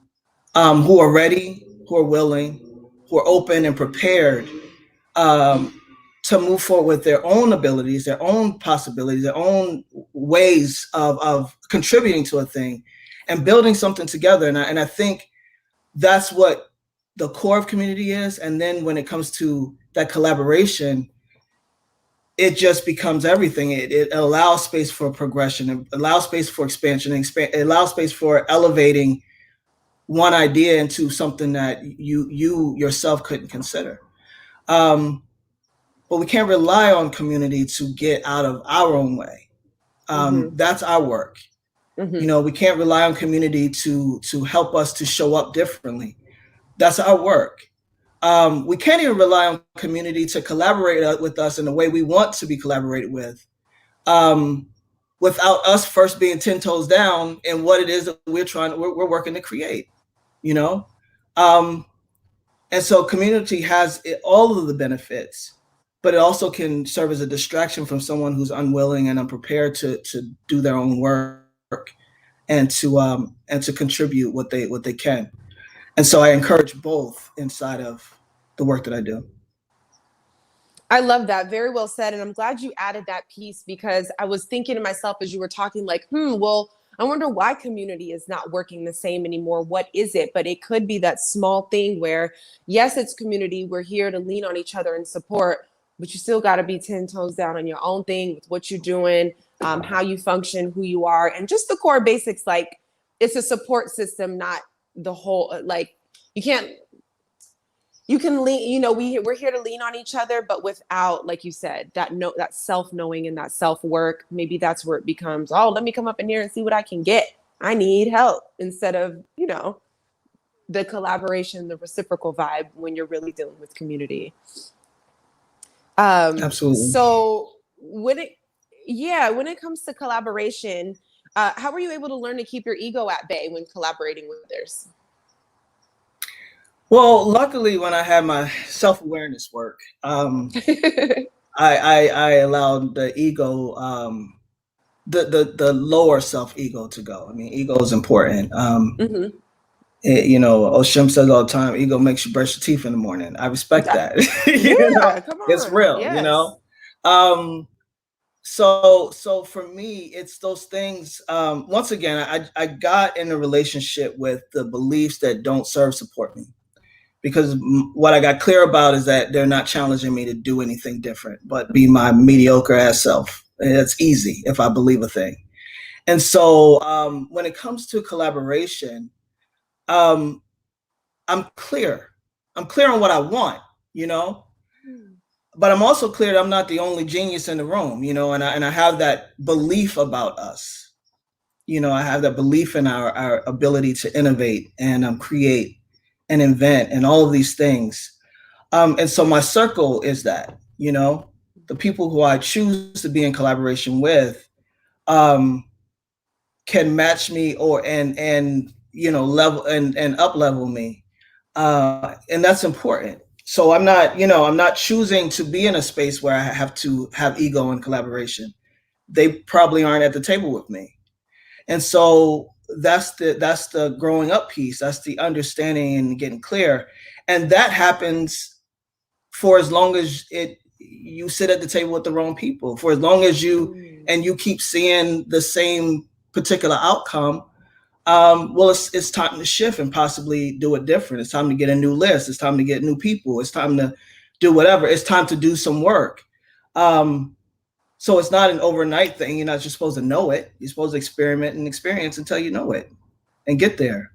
who are ready, who are willing, who are open and prepared to move forward with their own abilities, their own possibilities, their own ways of contributing to a thing and building something together? And I think that's what the core of community is. And then when it comes to that collaboration, it just becomes everything. It allows space for progression, it allows space for expansion, it allows space for elevating one idea into something that you yourself couldn't consider. But we can't rely on community to get out of our own way. That's our work. Mm-hmm. You know, we can't rely on community to help us to show up differently. That's our work. We can't even rely on community to collaborate with us in the way we want to be collaborated with, without us first being 10 toes down in what it is that we're working to create, you know? And so community has all of the benefits, but it also can serve as a distraction from someone who's unwilling and unprepared to do their own work and to contribute what they can. And so I encourage both inside of the work that I do. I love that. Very well said. And I'm glad you added that piece, because I was thinking to myself as you were talking, like, well, I wonder why community is not working the same anymore. What is it? But it could be that small thing where, yes, it's community. We're here to lean on each other and support, but you still got to be 10 toes down on your own thing with what you're doing, how you function, who you are, and just the core basics. Like, it's a support system, not the whole, like, you can't, you can lean, we're here to lean on each other, but without, like you said, that self-knowing and that self-work. Maybe that's where it becomes, oh, let me come up in here and see what I can get. I need help, instead of, the collaboration, the reciprocal vibe when you're really dealing with community. Absolutely. So when it comes to collaboration, how were you able to learn to keep your ego at bay when collaborating with others? Well, luckily, when I had my self-awareness work, I allowed the ego, the lower self-ego to go. I mean, ego is important. Mm-hmm. Oshim says all the time, ego makes you brush your teeth in the morning. I respect that. Yeah, come on. It's real, Yes. So for me, it's those things. Once again, I got in a relationship with the beliefs that don't support me, because what I got clear about is that they're not challenging me to do anything different, but be my mediocre ass self. And it's easy if I believe a thing. And so when it comes to collaboration, I'm clear. I'm clear on what I want, but I'm also clear that I'm not the only genius in the room, and I have that belief about us. I have that belief in our ability to innovate and create and invent and all of these things. And so my circle is that, the people who I choose to be in collaboration with can match me and level and up level me. And that's important. So I'm not choosing to be in a space where I have to have ego and collaboration. They probably aren't at the table with me. And so that's the growing up piece. That's the understanding and getting clear. And that happens for as long as you sit at the table with the wrong people, for as long as you keep seeing the same particular outcome. Well, it's time to shift and possibly do it different. It's time to get a new list. It's time to get new people. It's time to do whatever. It's time to do some work. So it's not an overnight thing. You're not just supposed to know it. You're supposed to experiment and experience until you know it and get there,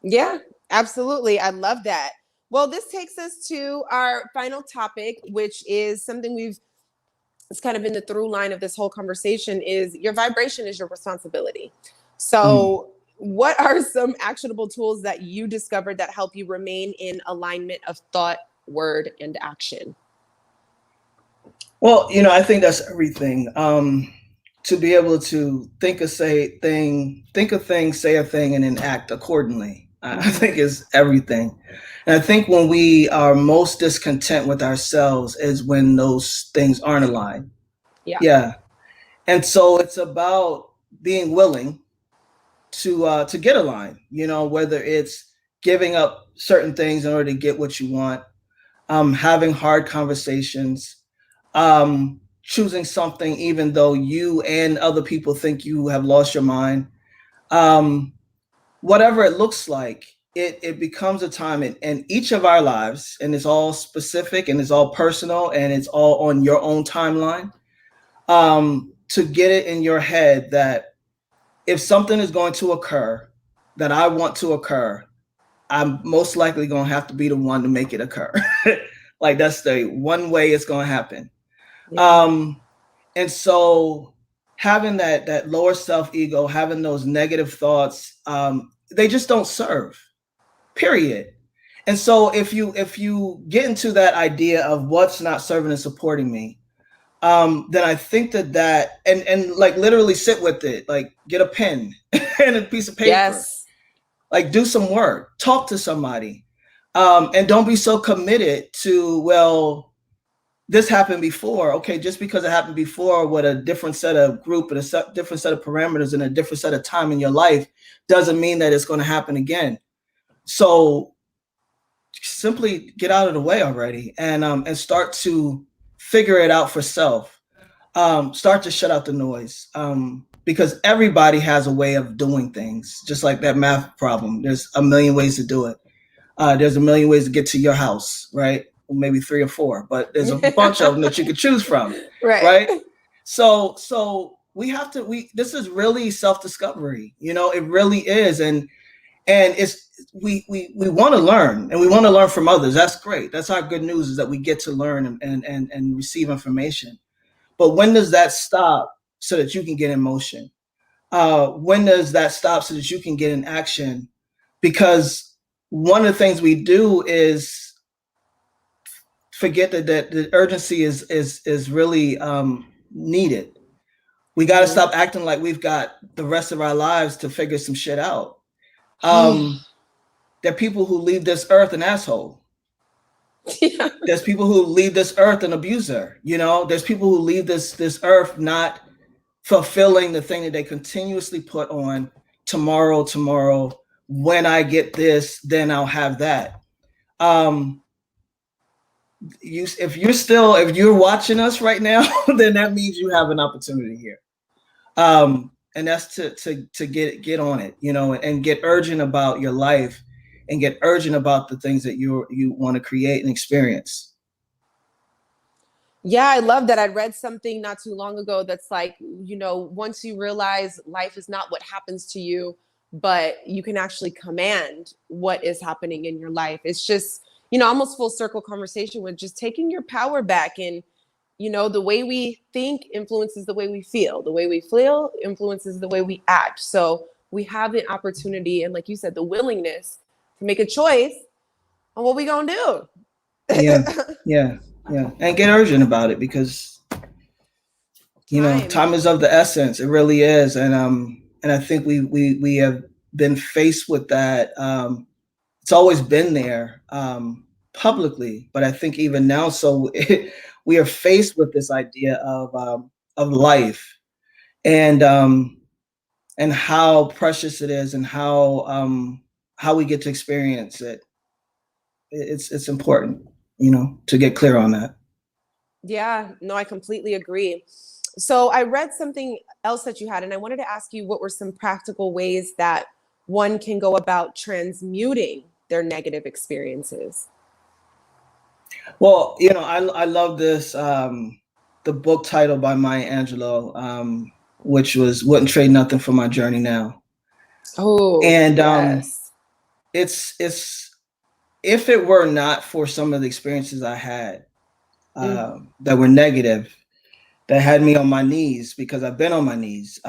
Yeah, absolutely. I love that. Well, this takes us to our final topic, which is something it's kind of in the through line of this whole conversation, is your vibration is your responsibility. So what are some actionable tools that you discovered that help you remain in alignment of thought, word, and action? Well, I think that's everything. To be able to think a thing, say a thing, and then act accordingly. I think is everything. And I think when we are most discontent with ourselves is when those things aren't aligned. Yeah. And so it's about being willing to get aligned, whether it's giving up certain things in order to get what you want, having hard conversations, choosing something even though you and other people think you have lost your mind. Whatever it looks like, it becomes a time in each of our lives, and it's all specific and it's all personal and it's all on your own timeline, to get it in your head that if something is going to occur that I want to occur, I'm most likely going to have to be the one to make it occur. Like that's the one way it's going to happen. And so having that lower self-ego, having those negative thoughts, they just don't serve, period. And so if you get into that idea of what's not serving and supporting me, then I think that and like literally sit with it, like get a pen and a piece of paper. Yes. Like do some work, talk to somebody, and don't be so committed to, well, this happened before. Okay, just because it happened before with a different set of group and different set of parameters and a different set of time in your life doesn't mean that it's going to happen again. So simply get out of the way already and start to figure it out for self. Start to shut out the noise, because everybody has a way of doing things, just like that math problem. There's a million ways to do it. There's a million ways to get to your house, right? Well, maybe 3 or 4, but there's a bunch of them that you could choose from, right? So this is really self-discovery, it really is. And And we want to learn, and we want to learn from others. That's great. That's our good news, is that we get to learn and receive information. But when does that stop so that you can get in motion? When does that stop so that you can get in action? Because one of the things we do is forget that the urgency is really needed. We got to stop acting like we've got the rest of our lives to figure some shit out. There are people who leave this earth an asshole. Yeah. There's people who leave this earth an abuser. You know, there's people who leave this earth not fulfilling the thing that they continuously put on: tomorrow. When I get this, then I'll have that. If you're watching us right now, then that means you have an opportunity here. And that's to get on it, you know, and get urgent about your life, and get urgent about the things that you want to create and experience. Yeah, I love that. I read something not too long ago that's like, you know, once you realize life is not what happens to you, but you can actually command what is happening in your life. It's just, you know, almost full circle conversation with just taking your power back. And, you know, the way we think influences the way we feel. The way we feel influences the way we act. So we have the opportunity, and like you said, the willingness to make a choice on what we gonna do. Yeah. And get urgent about it, because you know, time is of the essence. It really is. And I think we have been faced with that. It's always been there publicly, but I think even now, we are faced with this idea of life, and how precious it is, and how we get to experience it. It's important, you know, to get clear on that. Yeah, no, I completely agree. So I read something else that you had, and I wanted to ask you, what were some practical ways that one can go about transmuting their negative experiences? Well, you know, I love this, the book title by Maya Angelou, which was "Wouldn't Trade Nothing for My Journey Now." Oh, and yes. It's if it were not for some of the experiences I had that were negative, that had me on my knees, because I've been on my knees,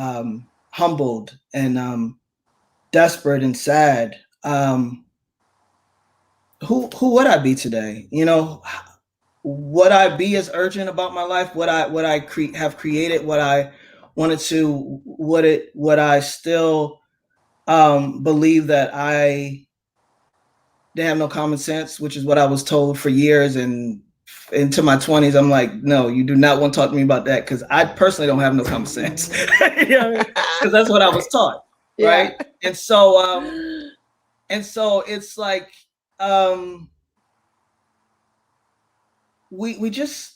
humbled and desperate and sad. Who would I be today? You know, would I be as urgent about my life? Would I have created what I wanted to? Would I still believe that they have no common sense, which is what I was told for years, and into my 20s, I'm like, no, you do not want to talk to me about that, because I personally don't have no common sense. You know, because that's what I was taught, right? Yeah. And so it's like, we just,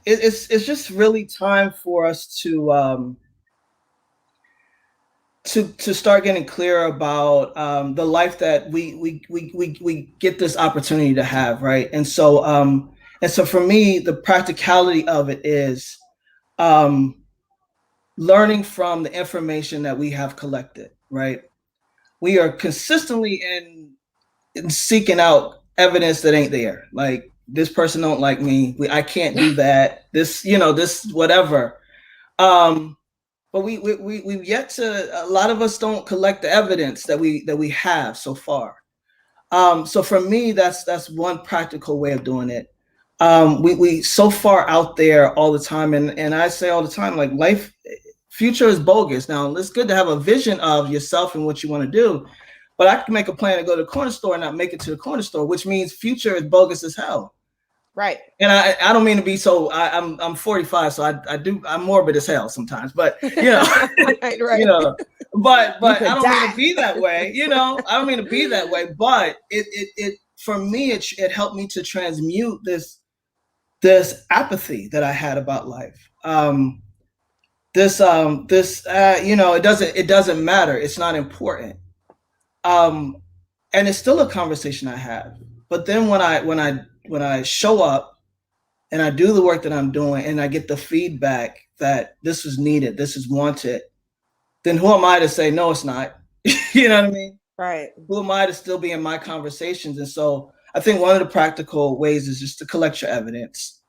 it's just really time for us to start getting clear about the life that we get this opportunity to have, right? And so for me, the practicality of it is learning from the information that we have collected, right? We are consistently in seeking out evidence that ain't there. Like, this person don't like me. I can't do that. This, you know, this whatever. But we've yet to. A lot of us don't collect the evidence that we have so far. So for me, that's one practical way of doing it. We so far out there all the time, and I say all the time, like, future is bogus. Now, it's good to have a vision of yourself and what you want to do, but I can make a plan to go to the corner store and not make it to the corner store, which means future is bogus as hell. Right. And I don't mean to be so. I'm 45, so I'm morbid as hell sometimes. But you know, right. You know, but I don't mean to be that way. You know, I don't mean to be that way. But it for me, it helped me to transmute this apathy that I had about life. You know, it doesn't matter. It's not important. And it's still a conversation I have. But then when I show up and I do the work that I'm doing, and I get the feedback that this is needed, this is wanted, then who am I to say, no, it's not? You know what I mean? Right. Who am I to still be in my conversations? And so I think one of the practical ways is just to collect your evidence.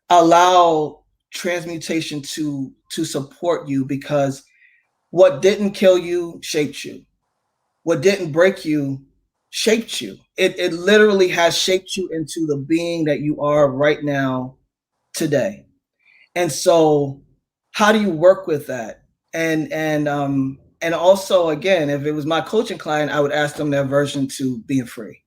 Allow transmutation to support you, because what didn't kill you shaped you. What didn't break you shaped you. It literally has shaped you into the being that you are right now today. And so how do you work with that? And also, again, if it was my coaching client, I would ask them their version to being free.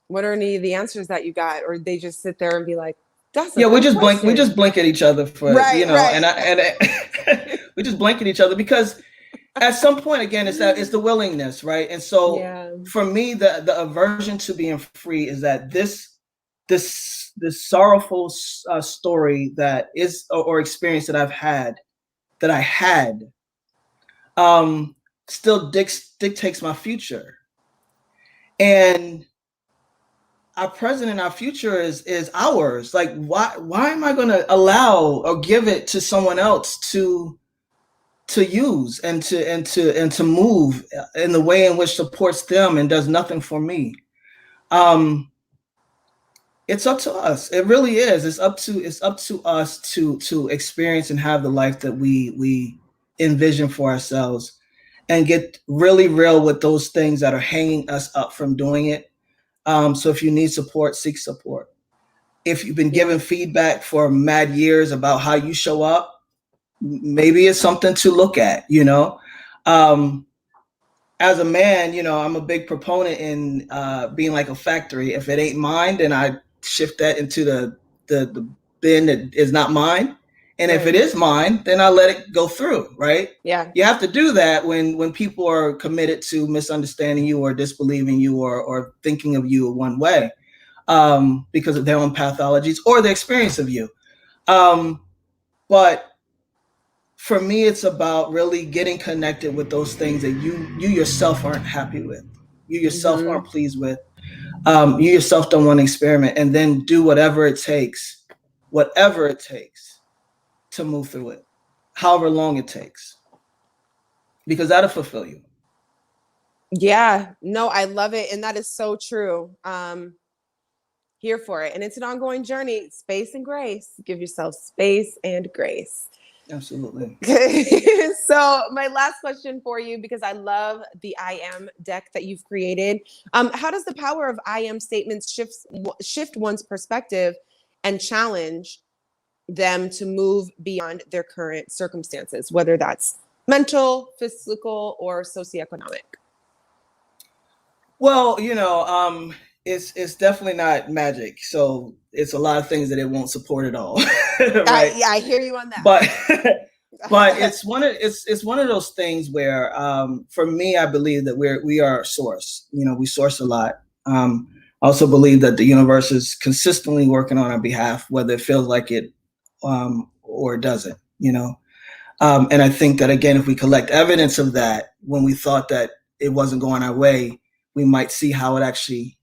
What are any of the answers that you got? Or they just sit there and be like, that's a Yeah, we good just blink. We question. just blink at each other for, Right, right. we just blink at each other, because at some point, again, it's the willingness, right? And so Yeah. for me, the aversion to being free is that this sorrowful story that is, or experience that I had, still dictates my future. And our present and our future is ours. Like, why am I going to allow or give it to someone else to use and to move in the way in which supports them and does nothing for me? It's up to us. It really is. It's up to us to experience and have the life that we envision for ourselves, and get really real with those things that are hanging us up from doing it. So if you need support, seek support. If you've been given feedback for mad years about how you show up, maybe it's something to look at, as a man, I'm a big proponent in being like a factory. If it ain't mine, then I shift that into the bin that is not mine. And if it is mine, then I let it go through, right? Yeah. You have to do that when people are committed to misunderstanding you or disbelieving you or thinking of you one way, because of their own pathologies or the experience of you. But for me, it's about really getting connected with those things that you yourself aren't happy with, you yourself aren't pleased with, you yourself don't want to experiment, and then do whatever it takes to move through it, however long it takes, because that'll fulfill you. Yeah, no, I love it. And that is so true. Here for it. And it's an ongoing journey. Space and grace. Give yourself space and grace. Absolutely. So my last question for you, because I love the I am deck that you've created. How does the power of I am statements shift one's perspective and challenge them to move beyond their current circumstances, whether that's mental, physical, or socioeconomic? Well, it's definitely not magic. So it's a lot of things that it won't support at all. Right? I hear you on that. But it's one of those things where, for me, I believe that we are a source. We source a lot. I also believe that the universe is consistently working on our behalf, whether it feels like it or it doesn't. And I think that, again, if we collect evidence of that, when we thought that it wasn't going our way, we might see how it actually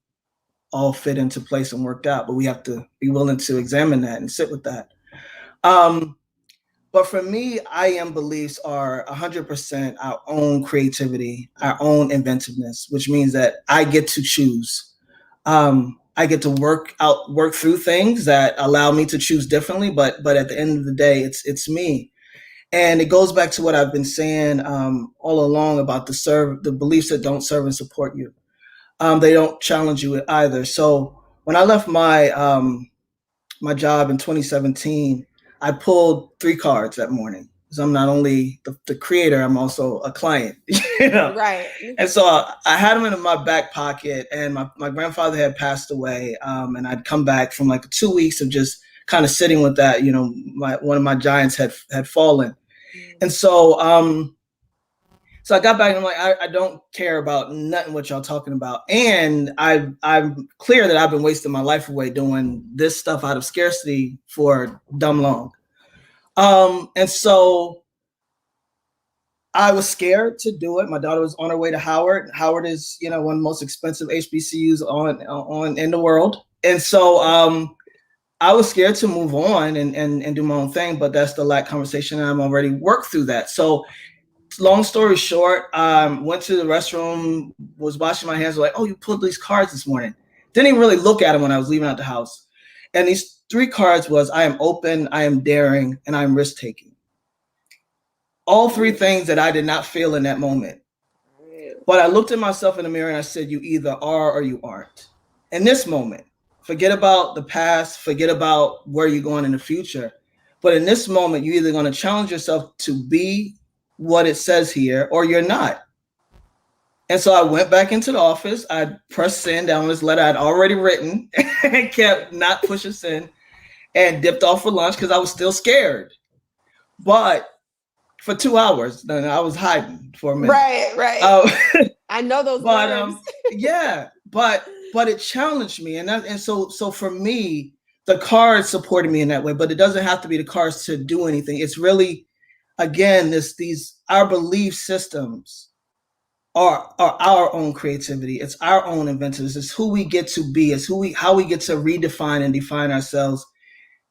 all fit into place and worked out. But we have to be willing to examine that and sit with that. But for me, I am beliefs are 100% our own creativity, our own inventiveness, which means that I get to choose. I get to work through things that allow me to choose differently. But at the end of the day, it's me. And it goes back to what I've been saying all along about the beliefs that don't serve and support you. They don't challenge you either. So when I left my job in 2017, I pulled 3 cards that morning. So I'm not only the creator, I'm also a client. Right. And so I had them in my back pocket, and my grandfather had passed away, and I'd come back from like 2 weeks of just kind of sitting with that. One of my giants had fallen. And so so I got back and I'm like, I don't care about nothing what y'all talking about. And I'm clear that I've been wasting my life away doing this stuff out of scarcity for dumb long. And so I was scared to do it. My daughter was on her way to Howard. Howard is, one of the most expensive HBCUs on in the world. And so I was scared to move on and do my own thing, but that's the lack conversation. And I'm already worked through that. So long story short, went to the restroom, was washing my hands, like, oh, you pulled these cards this morning. Didn't even really look at them when I was leaving out the house. And these 3 cards was, I am open, I am daring, and I am risk-taking. All 3 things that I did not feel in that moment. But I looked at myself in the mirror and I said, you either are or you aren't. In this moment, forget about the past, forget about where you're going in the future. But in this moment, you're either going to challenge yourself to be what it says here or you're not. And so I went back into the office. I pressed send down this letter I'd already written and kept not pushing send and dipped off for lunch because I was still scared. But for 2 hours, then I was hiding for a minute. Right. I know those but yeah, but it challenged me, and so for me, the cards supported me in that way. But it doesn't have to be the cards to do anything. It's really, again, our belief systems are our own creativity. It's our own inventiveness. It's who we get to be. It's how we get to redefine and define ourselves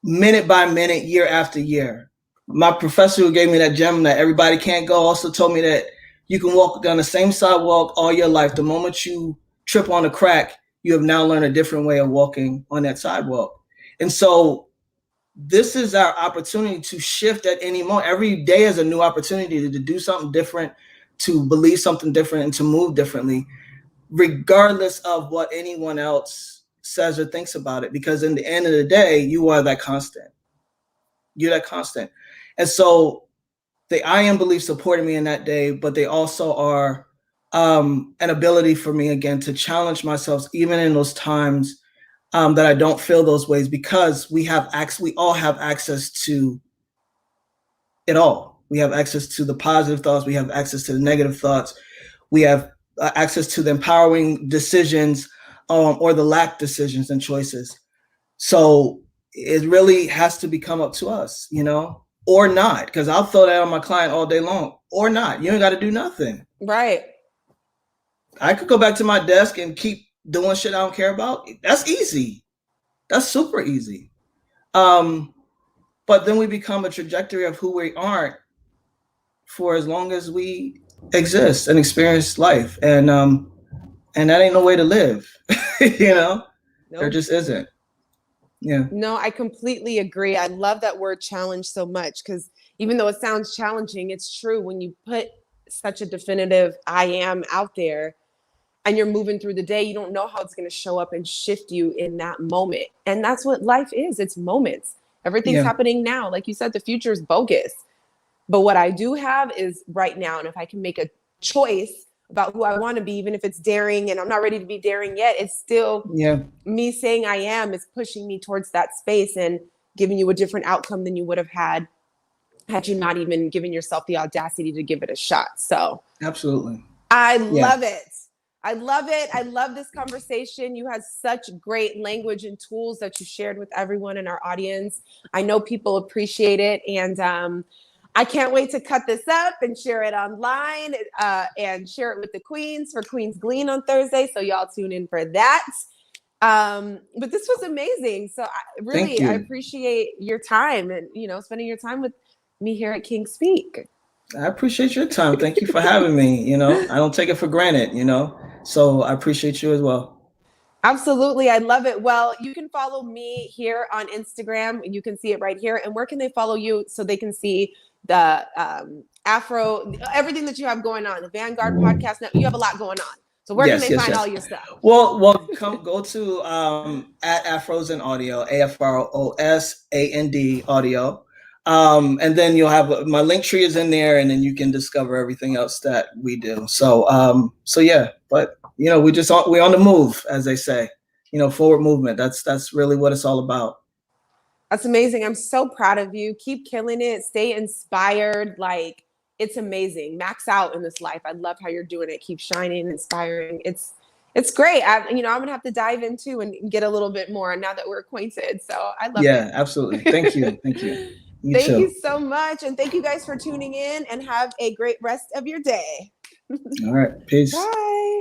minute by minute, year after year. My professor who gave me that gem that everybody can't go also told me that you can walk down the same sidewalk all your life. The moment you trip on a crack, you have now learned a different way of walking on that sidewalk. And so this is our opportunity to shift at any moment. Every day is a new opportunity to do something different, to believe something different, and to move differently, regardless of what anyone else says or thinks about it. Because in the end of the day, you are that constant. You're that constant. And so the I am beliefs supported me in that day, but they also are an ability for me, again, to challenge myself, even in those times that I don't feel those ways, because we all have access to it all. We have access to the positive thoughts. We have access to the negative thoughts. We have access to the empowering decisions or the lack decisions and choices. So it really has to become up to us, or not, because I'll throw that on my client all day long, or not. You ain't got to do nothing. Right. I could go back to my desk and keep doing shit I don't care about. That's easy. That's super easy. But then we become a trajectory of who we aren't for as long as we exist and experience life. And that ain't no way to live, Nope. There just isn't. Yeah. No, I completely agree. I love that word challenge so much, because even though it sounds challenging, it's true. When you put such a definitive I am out there and you're moving through the day, you don't know how it's going to show up and shift you in that moment. And that's what life is. It's moments. Everything's happening now. Like you said, the future is bogus. But what I do have is right now. And if I can make a choice about who I want to be, even if it's daring and I'm not ready to be daring yet, it's still me saying I am is pushing me towards that space and giving you a different outcome than you would have had you not even given yourself the audacity to give it a shot. So absolutely. I love it. I love it. I love this conversation. You had such great language and tools that you shared with everyone in our audience. I know people appreciate it. And I can't wait to cut this up and share it online and share it with the queens for Queen's Glean on Thursday. So y'all tune in for that. But this was amazing. So I appreciate your time and, spending your time with me here at King Speak. I appreciate your time. Thank you for having me. I don't take it for granted, so I appreciate you as well. Absolutely. I love it. Well, you can follow me here on Instagram. You can see it right here. And where can they follow you so they can see the Afro, everything that you have going on, the Vanguard podcast? Now, you have a lot going on. So where can they find all your stuff? Well, go to at Afros and Audio, AFROSAND Audio. And then you'll have my link tree is in there, and then you can discover everything else that we do. So yeah, but we're on the move, as they say, forward movement. That's really what it's all about. That's amazing. I'm so proud of you. Keep killing it. Stay inspired. Like, it's amazing. Max out in this life. I love how you're doing it. Keep shining, inspiring. It's great. I'm gonna have to dive into and get a little bit more now that we're acquainted. So I love it. Yeah, absolutely. Thank you. Thank you. Thank you so much. And thank you guys for tuning in, and have a great rest of your day. All right. Peace. Bye.